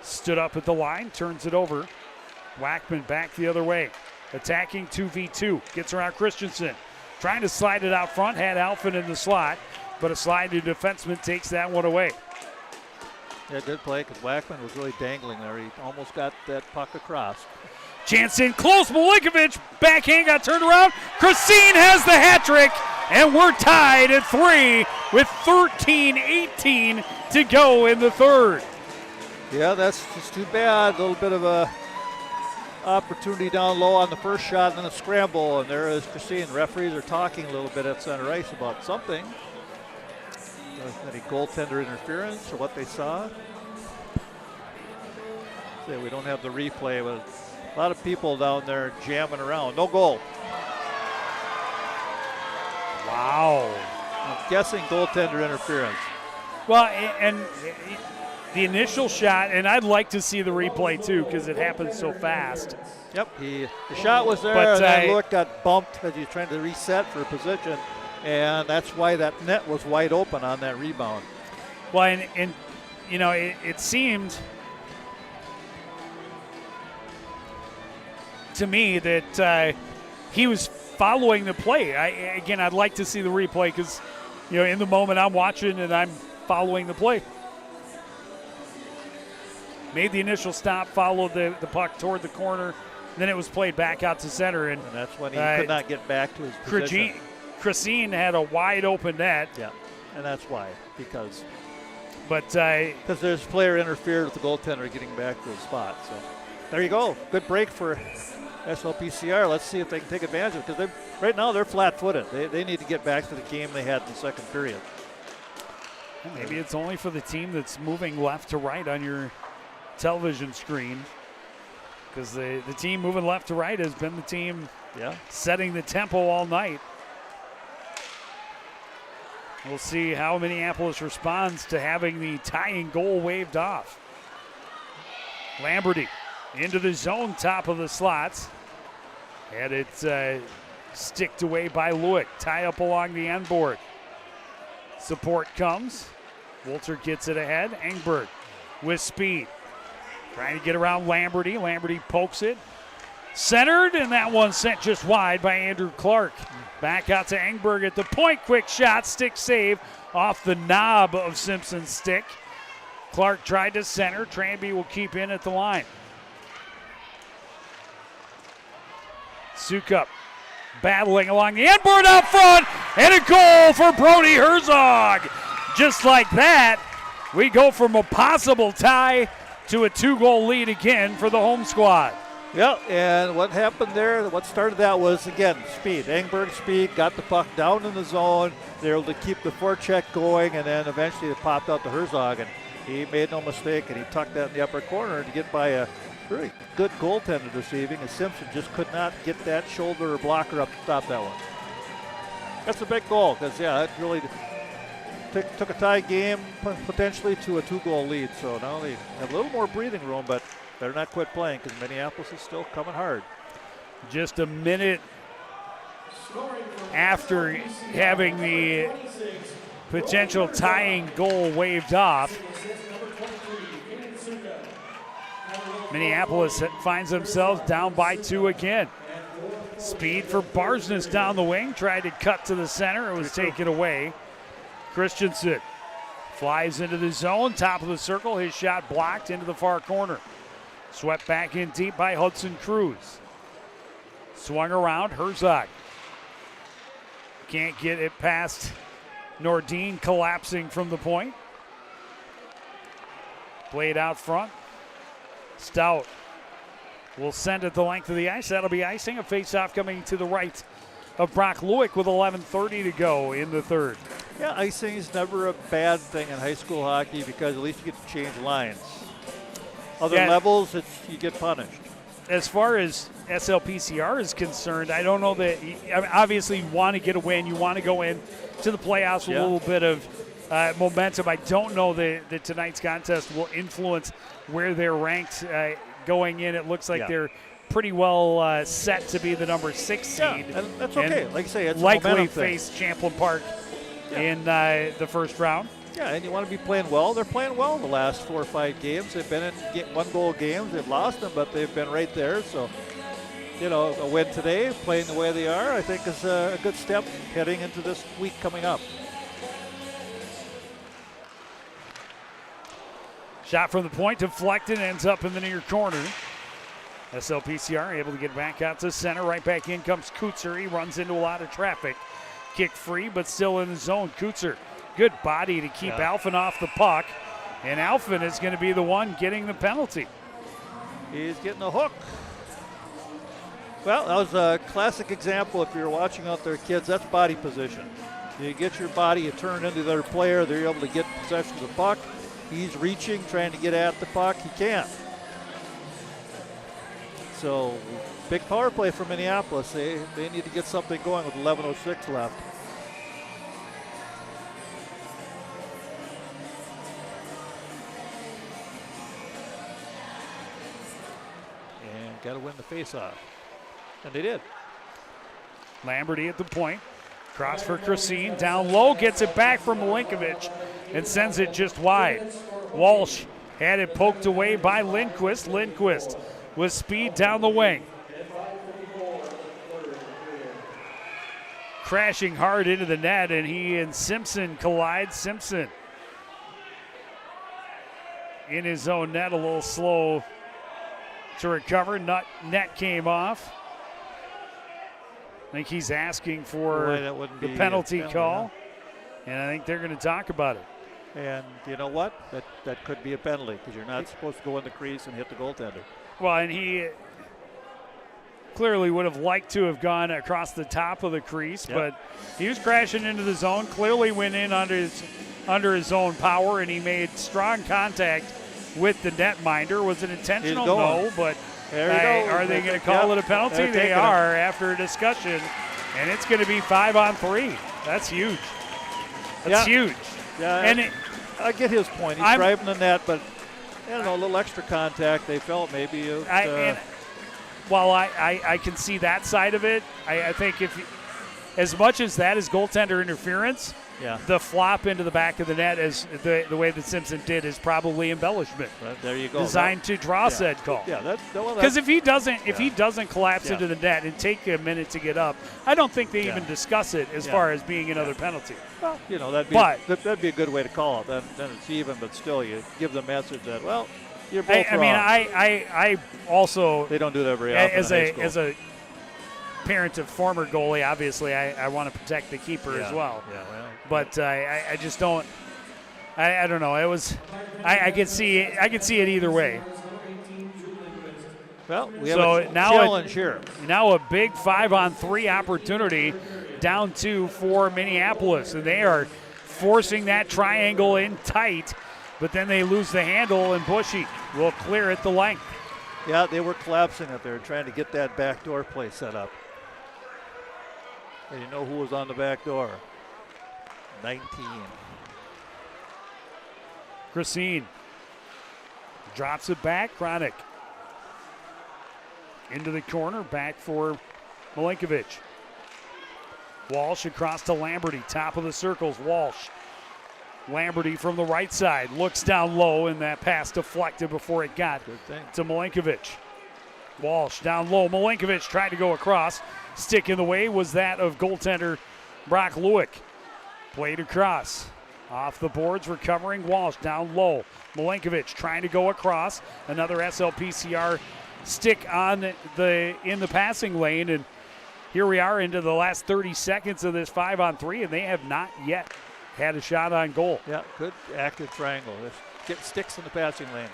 Stood up at the line, turns it over. Wackman back the other way. Attacking 2v2. Gets around Christensen. Trying to slide it out front. Had Alphin in the slot, but a sliding defenseman takes that one away. Yeah, good play because Wackman was really dangling there. He almost got that puck across. Chance in close. Milenkovic backhand got turned around. Christine has the hat trick, and we're tied at 3 with 13-18 to go in the third. Yeah, that's just too bad. A little bit of a opportunity down low on the first shot and then a scramble, and there is Christine. Referees are talking a little bit at center ice about something. Any goaltender interference or what they saw. See, we don't have the replay, but a lot of people down there jamming around. No goal. Wow. I'm guessing goaltender interference. Well, and the initial shot, and I'd like to see the replay too because it happened so fast. Yep, the shot was there, and then Lewis got bumped as he's trying to reset for a position, and that's why that net was wide open on that rebound. Well, and it seemed to me that he was following the play. I'd like to see the replay because, in the moment I'm watching and I'm following the play. Made the initial stop, followed the puck toward the corner, then it was played back out to center. And that's when he could not get back to his position. Christine had a wide open net. Yeah, and that's why, because there's player interfered with the goaltender getting back to his spot. So there you go. Good break for SLPCR. Let's see if they can take advantage of it, because right now they're flat-footed. They need to get back to the game they had in the second period. Maybe it's only for the team that's moving left to right on your television screen, because the team moving left to right has been the team setting the tempo all night. We'll see how Minneapolis responds to having the tying goal waved off. Lamberty into the zone, top of the slots. And it's sticked away by Lewick. Tie up along the end board. Support comes. Wolter gets it ahead. Engberg with speed. Trying to get around Lamberty. Lamberty pokes it. Centered, and that one sent just wide by Andrew Clark. Back out to Engberg at the point. Quick shot, stick save off the knob of Simpson's stick. Clark tried to center. Tranby will keep in at the line. Sukup battling along the end board out front, and a goal for Brody Herzog. Just like that, we go from a possible tie to a 2-goal lead again for the home squad. Yeah, and what happened there, what started that was, again, speed. Engberg speed, got the puck down in the zone. They were able to keep the forecheck going, and then eventually it popped out to Herzog, and he made no mistake, and he tucked that in the upper corner to get by a very good goaltender this evening, and Simpson just could not get that shoulder or blocker up to stop that one. That's a big goal, because, yeah, it really took a tie game potentially to a 2-goal lead, so now they have a little more breathing room, but better not quit playing because Minneapolis is still coming hard. Just a minute after having the potential tying goal waved off, Minneapolis finds themselves down by 2 again. Speed for Barsness down the wing, tried to cut to the center, it was taken away. Christensen flies into the zone, top of the circle, his shot blocked into the far corner. Swept back in deep by Hudson Cruz. Swung around, Herzog. Can't get it past Nordin, collapsing from the point. Played out front. Stout will send it the length of the ice. That'll be icing. A face-off coming to the right of Brock Lewick with 11:30 to go in the third. Yeah, icing is never a bad thing in high school hockey because at least you get to change lines. Other levels, you get punished. As far as SLPCR is concerned, I don't know that obviously you want to get a win. You want to go in to the playoffs with a little bit of momentum. I don't know that tonight's contest will influence where they're ranked going in. It looks like they're pretty well set to be the number 6 seed. And that's okay. And like I say, it's likely face Champlain Park in the first round. Yeah, and you want to be playing well. They're playing well the last 4 or 5 games. They've been in 1-goal games. They've lost them, but they've been right there. So, a win today, playing the way they are, I think is a good step heading into this week coming up. Shot from the point, deflected, ends up in the near corner. SLPCR able to get back out to center. Right back in comes Kutzer. He runs into a lot of traffic. Kick free, but still in the zone. Kutzer, good body to keep Alphen off the puck. And Alphen is going to be the one getting the penalty. He's getting a hook. Well, that was a classic example. If you're watching out there, kids, that's body position. You get your body, you turn into the other player. They're able to get possession of the puck. He's reaching, trying to get at the puck. He can't. So, big power play for Minneapolis. They need to get something going with 11:06 left. And got to win the face-off. And they did. Lamberty at the point. Cross for Krasine. Down low. Gets it back from Milinkovic and sends it just wide. Walsh had it poked away by Lindquist. Lindquist with speed down the wing. Crashing hard into the net, and he and Simpson collide. Simpson in his own net, a little slow to recover. Net came off. I think he's asking for the penalty call, and I think they're going to talk about it. And you know what? That could be a penalty because you're not supposed to go in the crease and hit the goaltender. Well, and he clearly would have liked to have gone across the top of the crease, but he was crashing into the zone, clearly went in under his own power, and he made strong contact with the netminder. Was it intentional? No, but are they going to call it a penalty? They are after a discussion, and it's going to be 5-on-3. That's huge. That's huge. Yeah, and I get his point. He's driving the net, but I don't know, a little extra contact. They felt maybe. While I can see that side of it, I think as much as that is goaltender interference, Yeah. the flop into the back of the net as the way that Simpson did is probably embellishment. But there you go. Designed to draw said call. Yeah, Because if he doesn't collapse Yeah. into the net and take a minute to get up, I don't think they Yeah. even discuss it as Yeah. far as being another penalty. well, that'd be a good way to call it. Then it's even, but still, you give the message that you're both I wrong. mean, I also they don't do that very often as a parent of former goalie, obviously I want to protect the keeper as well. Yeah, well, But I just don't. I don't know. It was. I could see it either way. well, we have So a now challenge here. Now a big 5-on-3 opportunity down 2 for Minneapolis, and they are forcing that triangle in tight, but then they lose the handle, and Bushy will clear it the length. Yeah, they were collapsing it there, trying to get that back door play set up. And you know who was on the back door? 19. Christine drops it back. Kronick into the corner, back for Milinkovic. Walsh across to Lamberty, top of the circles. Walsh. Lamberty from the right side looks down low, and that pass deflected before it got to Milinkovic. Walsh down low. Milinkovic tried to go across. Stick in the way was that of goaltender Brock Lewick. Played across. Off the boards, recovering Walsh down low. Milinkovic trying to go across. Another SLPCR stick in the passing lane, and here we are into the last 30 seconds of this 5-on-3, and they have not yet had a shot on goal. Yeah, good active triangle. Just get sticks in the passing lane.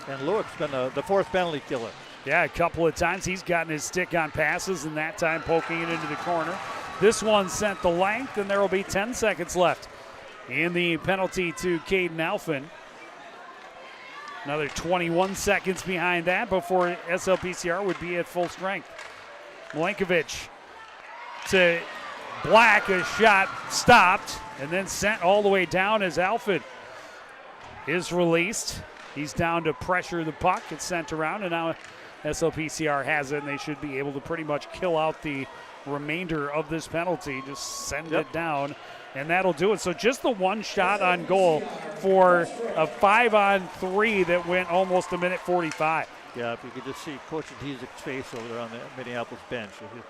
And Lewick's been the fourth penalty killer. Yeah, a couple of times he's gotten his stick on passes, and that time poking it into the corner. This one sent the length, and there will be 10 seconds left in the penalty to Caden Alphin. Another 21 seconds behind that before SLPCR would be at full strength. Milinkovic to Black, a shot stopped and then sent all the way down as Alfred is released. He's down to pressure the puck. It's sent around, and now SLPCR has it, and they should be able to pretty much kill out the remainder of this penalty. Just send it down, and that'll do it. So just the one shot on goal for a 5-on-3 that went almost a minute 45. Yeah, if you could just see Coach Antizic's face over there on the Minneapolis bench. He's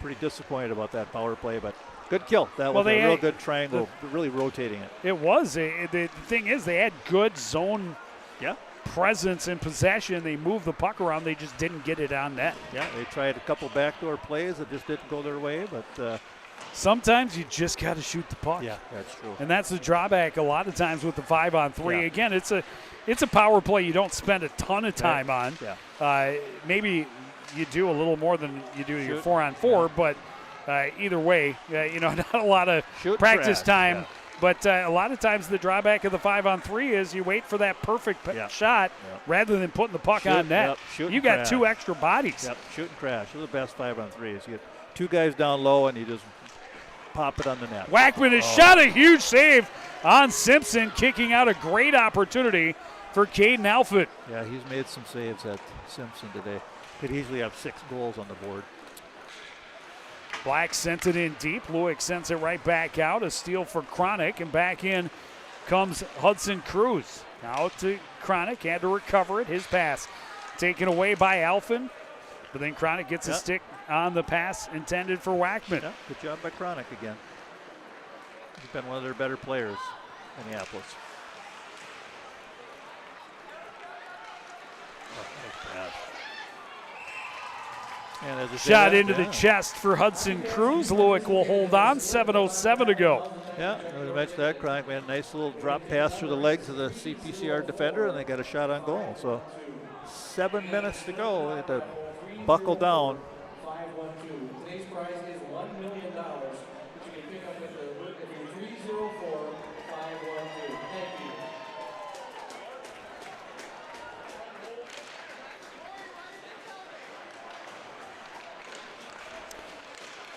pretty disappointed about that power play, but good kill. That was a real good triangle, really rotating it. It was. The thing is, they had good zone presence and possession. They moved the puck around. They just didn't get it on net. Yeah, they tried a couple backdoor plays that just didn't go their way, but sometimes you just got to shoot the puck. Yeah, that's true. And that's the drawback a lot of times with the 5-on-3. Yeah. Again, it's a power play you don't spend a ton of time on. Yeah. Maybe you do a little more than you do your 4-on-4, but either way, not a lot of practice time. Yeah. But a lot of times the drawback of the 5-on-3 is you wait for that perfect shot rather than putting the puck on net. You got two extra bodies. Yep, shoot and crash. Those are the best 5-on-3s. You get two guys down low and you just pop it on the net. Wackman has shot a huge save on Simpson, kicking out a great opportunity for Caden Alford. Yeah, he's made some saves at Simpson today. Could easily have 6 goals on the board. Black sent it in deep. Lewick sends it right back out. A steal for Kronick, and back in comes Hudson Cruz. Now to Kronick, had to recover it. His pass taken away by Alphin, but then Kronick gets a stick on the pass intended for Wackman. Yeah, good job by Kronick again. He's been one of their better players, Minneapolis. And shot into the chest for Hudson Cruz. Lewick will hold on. 7:07 to go. Yeah, I mentioned that. Kronick made a nice little drop pass through the legs of the CPCR defender, and they got a shot on goal. So 7 minutes to go. They had to buckle down. 5-1-2. Today's prize is $1 million, which you can pick up with the 304-512. Thank you.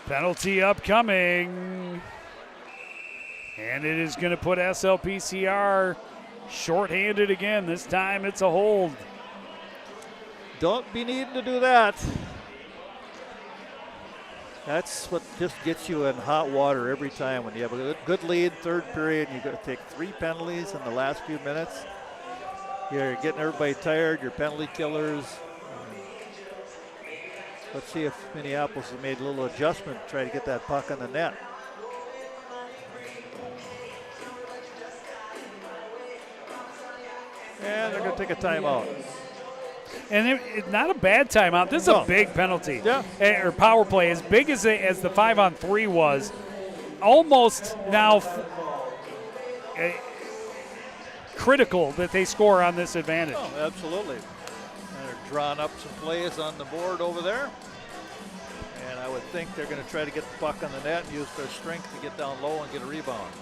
Penalty upcoming. And it is going to put SLPCR shorthanded again. This time it's a hold. Don't be needing to do that. That's what just gets you in hot water every time when you have a good lead, third period, and you've got to take 3 penalties in the last few minutes. You're getting everybody tired, you're penalty killers. Let's see if Minneapolis has made a little adjustment to try to get that puck on the net. And they're going to take a timeout. And it's not a bad timeout. This is a big penalty. Yeah. Or power play. As big as the 5-on-3 was, almost now critical that they score on this advantage. Oh, absolutely. And they're drawing up some plays on the board over there. And I would think they're going to try to get the puck on the net and use their strength to get down low and get a rebound.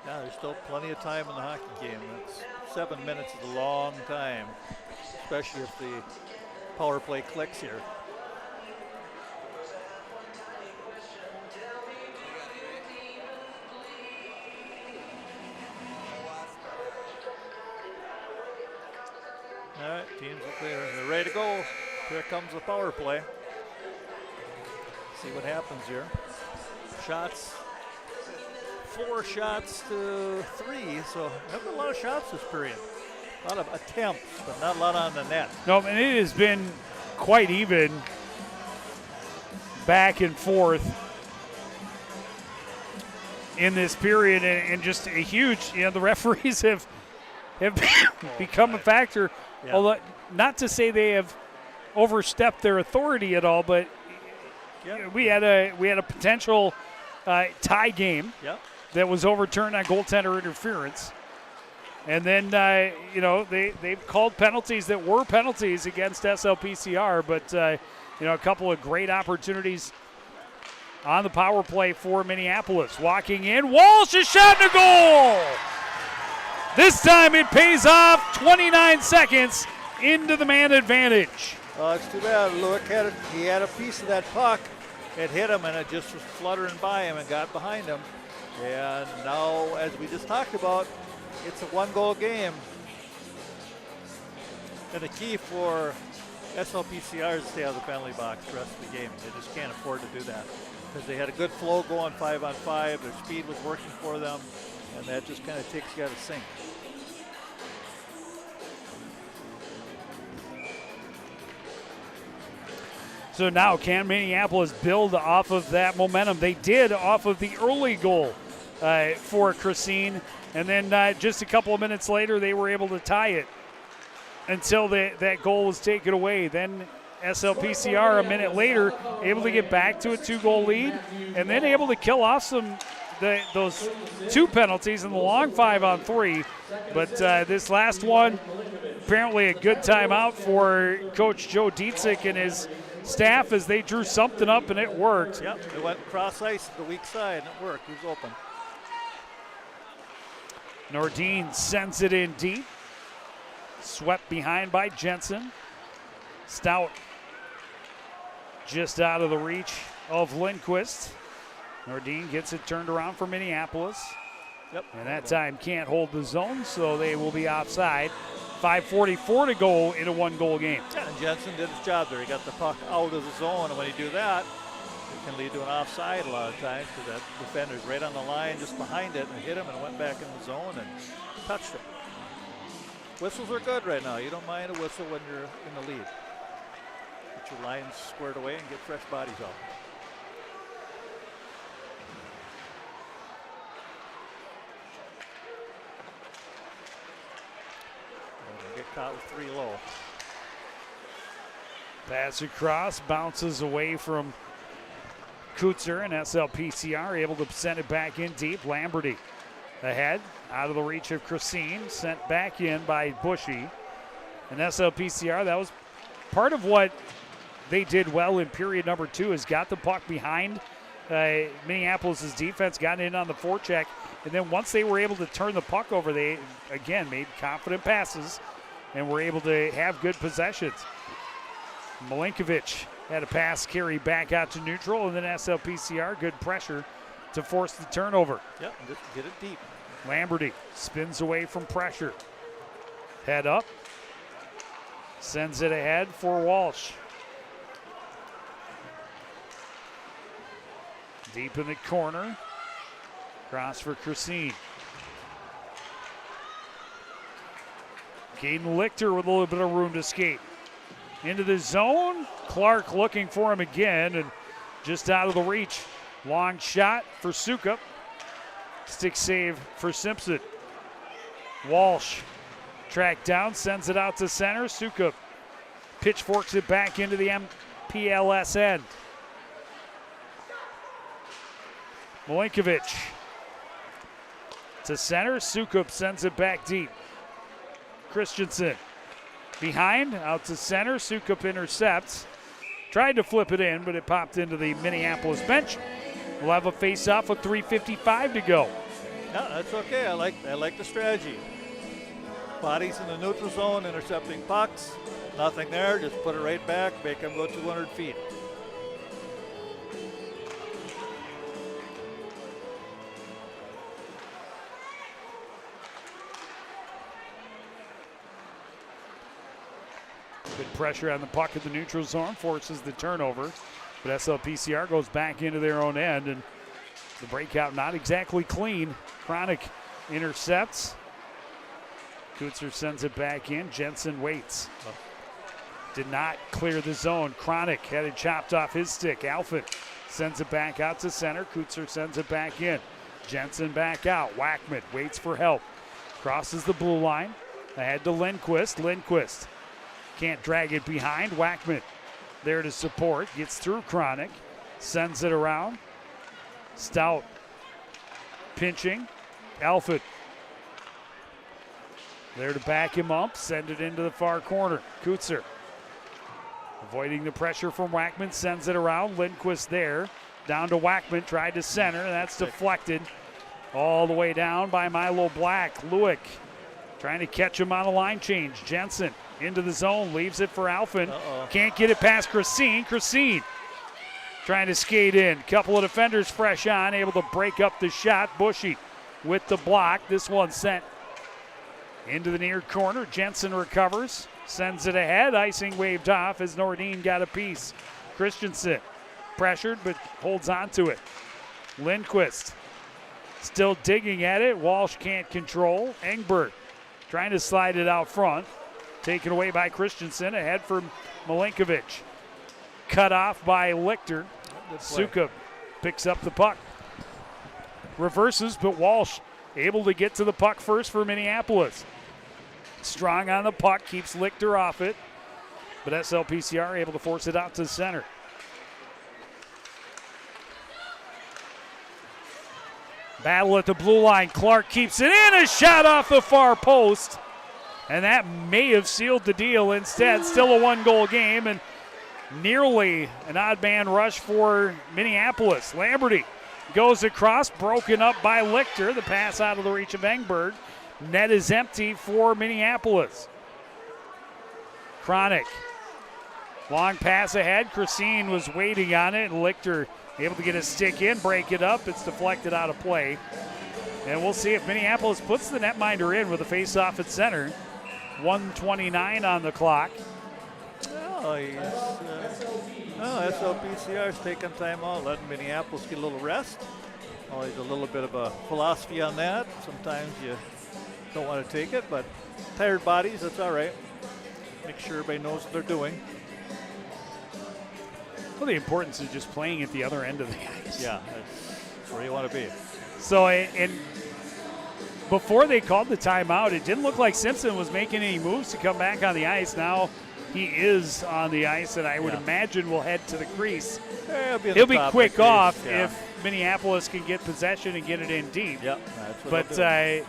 Yeah, there's still plenty of time in the hockey game. That's 7 minutes is a long time, especially if the power play clicks here. All right, teams are clear. They're ready to go. Here comes the power play. See what happens here. Shots. 4 shots to 3, so not a lot of shots this period. A lot of attempts, but not a lot on the net. No, and it has been quite even back and forth in this period, and just a huge, the referees have become a factor. Yeah. Although, not to say they have overstepped their authority at all, but we had a potential tie game. Yeah. That was overturned on goaltender interference. And then, they've called penalties that were penalties against SLPCR, but, a couple of great opportunities on the power play for Minneapolis. Walking in, Walsh is shot and a goal! This time it pays off, 29 seconds into the man advantage. It's too bad. Luick had a piece of that puck. It hit him, and it just was fluttering by him and got behind him. And now, as we just talked about, it's a 1-goal game. And the key for SLPCR is to stay out of the penalty box the rest of the game. They just can't afford to do that because they had a good flow going 5-on-5. Their speed was working for them, and that just kind of takes you out of sync. So now can Minneapolis build off of that momentum? They did off of the early goal for Christine, and then just a couple of minutes later they were able to tie it until that goal was taken away. Then SLPCR a minute later able to get back to a 2-goal lead, and then able to kill off those 2 penalties in the long 5-on-3. But this last one, apparently a good timeout for Coach Joe Dietzick and his staff as they drew something up, and it worked. Yep, it went cross ice to the weak side, and it worked. He was open. Nordin sends it in deep. Swept behind by Jensen. Stout just out of the reach of Lindquist. Nordin gets it turned around for Minneapolis. Yep. And that time can't hold the zone, so they will be offside. 5:44 to go in a 1-goal game. Yeah, and Jensen did his job there. He got the puck out of the zone, and when you do that, it can lead to an offside a lot of times because that defender's right on the line just behind it and hit him and went back in the zone and touched it. Whistles are good right now. You don't mind a whistle when you're in the lead. Get your lines squared away and get fresh bodies out. Get caught with 3 low. Pass across, bounces away from Kutzer, and SLPCR able to send it back in deep. Lamberty ahead, out of the reach of Christine, sent back in by Bushy. And SLPCR, that was part of what they did well in period number 2, is got the puck behind Minneapolis' defense, got in on the forecheck, and then once they were able to turn the puck over, they, again, made confident passes and were able to have good possessions. Milinkovic had a pass carry back out to neutral, and then SLPCR, good pressure to force the turnover. Yep, just get it deep. Lamberty spins away from pressure. Head up. Sends it ahead for Walsh. Deep in the corner. Cross for Christine. Caden Lichter with a little bit of room to skate. Into the zone. Clark looking for him again and just out of the reach. Long shot for Sukup. Stick save for Simpson. Walsh tracked down, sends it out to center. Sukup pitchforks it back into the MPLS end. Milinkovic to center. Sukup sends it back deep. Christensen behind, out to center. Sukup intercepts. Tried to flip it in, but it popped into the Minneapolis bench. We'll have a face-off with 3:55 to go. No, that's okay. I like the strategy. Bodies in the neutral zone, intercepting pucks. Nothing there, just put it right back, make them go 200 feet. Good pressure on the puck at the neutral zone, forces the turnover. But SLPCR goes back into their own end, and the breakout not exactly clean. Chronic intercepts. Kutzer sends it back in. Jensen waits. Did not clear the zone. Chronic had it chopped off his stick. Alford sends it back out to center. Kutzer sends it back in. Jensen back out. Wackman waits for help. Crosses the blue line. Ahead to Lindquist. Lindquist can't drag it behind. Wackman there to support. Gets through Chronic. Sends it around. Stout pinching. Alford there to back him up. Send it into the far corner. Kutzer avoiding the pressure from Wackman. Sends it around. Lindquist there. Down to Wackman. Tried to center. And that's deflected all the way down by Milo Black. Lewick trying to catch him on a line change. Jensen into the zone. Leaves it for Alfin. Can't get it past Christine. Christine trying to skate in. Couple of defenders fresh on. Able to break up the shot. Bushy with the block. This one sent into the near corner. Jensen recovers. Sends it ahead. Icing waved off as Nordine got a piece. Christensen pressured but holds on to it. Lindquist still digging at it. Walsh can't control. Engberg trying to slide it out front. Taken away by Christensen. Ahead for Milinkovic. Cut off by Lichter. Sukup picks up the puck. Reverses, but Walsh able to get to the puck first for Minneapolis. Strong on the puck, keeps Lichter off it. But SLPCR able to force it out to the center. Battle at the blue line. Clark keeps it in. A shot off the far post. And that may have sealed the deal. Instead, still a one-goal game and nearly an odd man rush for Minneapolis. Lamberty goes across, broken up by Lichter. The pass out of the reach of Engberg. Net is empty for Minneapolis. Chronic. Long pass ahead. Christine was waiting on it, and Lichter able to get a stick in, break it up. It's deflected out of play. And we'll see if Minneapolis puts the netminder in with a face-off at center. 1:29 on the clock. SLPCR's taking time out, letting Minneapolis get a little rest. Always a little bit of a philosophy on that. Sometimes you don't want to take it, but tired bodies, that's all right. Make sure everybody knows what they're doing. Well, the importance is just playing at the other end of the ice. Yeah, that's where you want to be. So, and before they called the timeout, it didn't look like Simpson was making any moves to come back on the ice. Now he is on the ice, and I would imagine will head to the crease. He'll be quick off if Minneapolis can get possession and get it in deep. Yep, that's what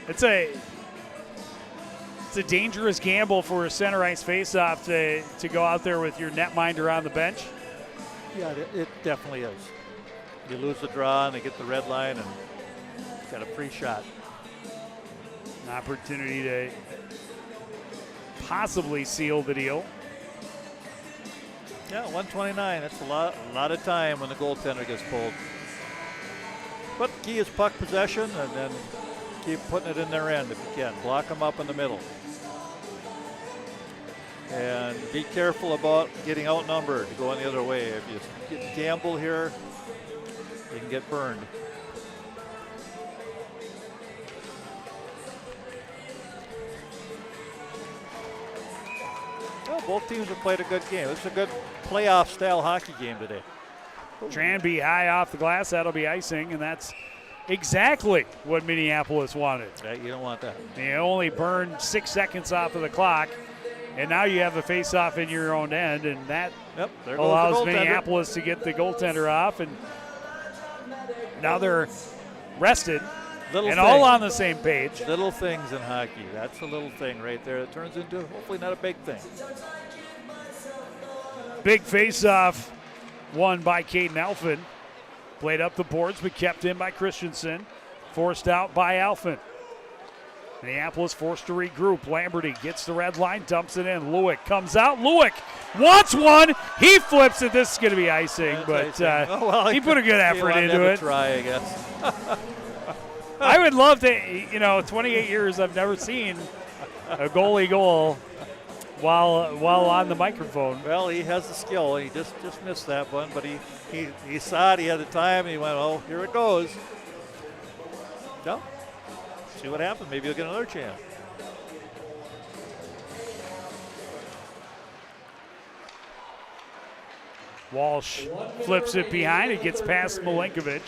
it's a dangerous gamble for a center ice faceoff to go out there with your netminder on the bench. Yeah, it definitely is. You lose the draw and they get the red line and got a free shot. An opportunity to possibly seal the deal. Yeah, 1:29. That's a lot of time when the goaltender gets pulled. But the key is puck possession, and then keep putting it in their end if you can. Block them up in the middle. And be careful about getting outnumbered, going the other way. If you gamble here, you can get burned. Well, both teams have played a good game. It's a good playoff-style hockey game today. Tranby high off the glass. That'll be icing, and that's exactly what Minneapolis wanted. Right, you don't want that. They only burned 6 seconds off of the clock, and now you have a face-off in your own end, and that there goes allows the Minneapolis to get the goaltender off, and now they're rested all on the same page. Little things in hockey. That's a little thing right there. It turns into hopefully not a big thing. Big face-off won by Caden Alphen. Played up the boards, but kept in by Christensen. Forced out by Alphen. Minneapolis forced to regroup. Lamberty gets the red line, dumps it in. Lewick comes out. Lewick wants one. He flips it. This is going to be icing, but he put a good effort into it. Try, I guess. I would love to, 28 years I've never seen a goalie goal while on the microphone. Well, he has the skill. He just missed that one, but he saw it. He had the time, and he went, oh, here it goes. So, see what happens. Maybe he'll get another chance. Walsh flips it behind. It gets past Milinkovic.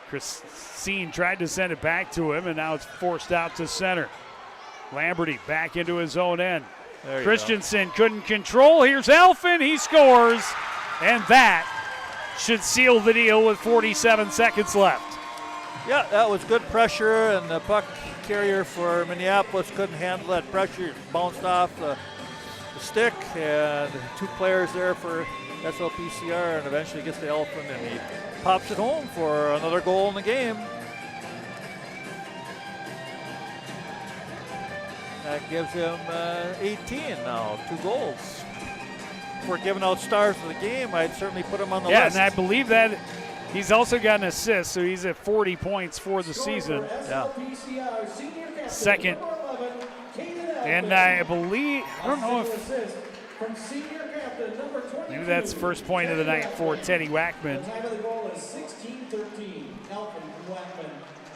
Christine tried to send it back to him, and now it's forced out to center. Lamberty back into his own end. Christensen couldn't control. Here's Alphen. He scores, and that should seal the deal with 47 seconds left. Yeah, that was good pressure, and the puck carrier for Minneapolis couldn't handle that pressure. It bounced off the stick, and 2 players there for SLPCR, and eventually gets to Alphen, and he pops it home for another goal in the game. That gives him 18 now, 2 goals. If we're giving out stars of the game, I'd certainly put him on the list. Yeah, and I believe that he's also got an assist, so he's at 40 points for the season. Yeah. Second. And I believe, I don't know if maybe that's first point of the night for Teddy Wackman.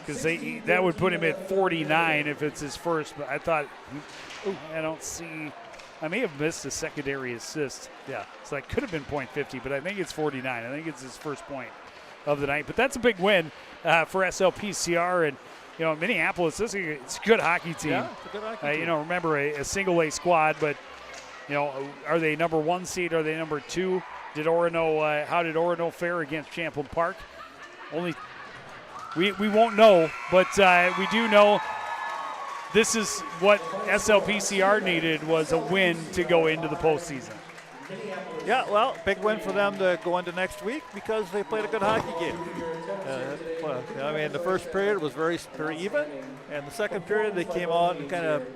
Because that would put him at 49 if it's his first. But I thought, I don't see. I may have missed a secondary assist. Yeah, so that could have been .50, but I think it's 49. I think it's his first point of the night. But that's a big win for SLPCR. And, Minneapolis, it's a good hockey team. Yeah, it's a good hockey team. Remember a single-A squad, but, are they number 1 seed? Are they number 2? How did Orono fare against Champlain Park? We won't know, but we do know this is what SLPCR needed, was a win to go into the postseason. Yeah, well, big win for them to go into next week because they played a good hockey game. The first period was very even, and the second period they came out and kind of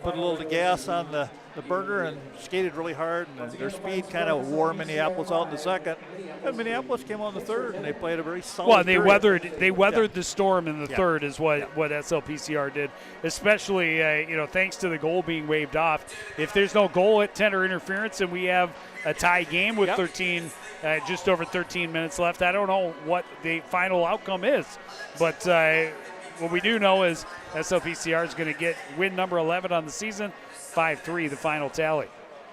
put a little gas on the burner and skated really hard, and their speed kind of wore Minneapolis out in the second. And Minneapolis came on the third, and they played a very solid period. They weathered the storm in the third is what SLPCR did, especially, thanks to the goal being waved off. If there's no goal at tender interference and we have a tie game with just over 13 minutes left, I don't know what the final outcome is. But what we do know is SLPCR is going to get win number 11 on the season, 5-3 the final tally.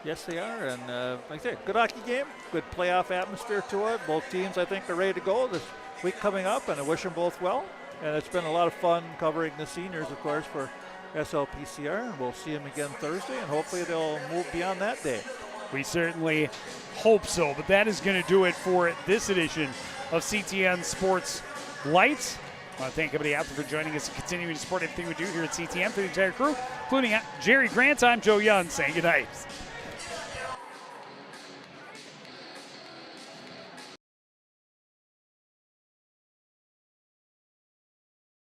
Yes, they are, and like I say, good hockey game, good playoff atmosphere to it. Both teams, I think, are ready to go this week coming up, and I wish them both well. And it's been a lot of fun covering the seniors, of course, for SLPCR, and we'll see them again Thursday, and hopefully they'll move beyond that day. We certainly hope so, but that is going to do it for this edition of CTN Sports Lights. I want to thank everybody out there for joining us and continuing to support everything we do here at CTN. For the entire crew, including Jerry Grant, I'm Joe Young, saying good night.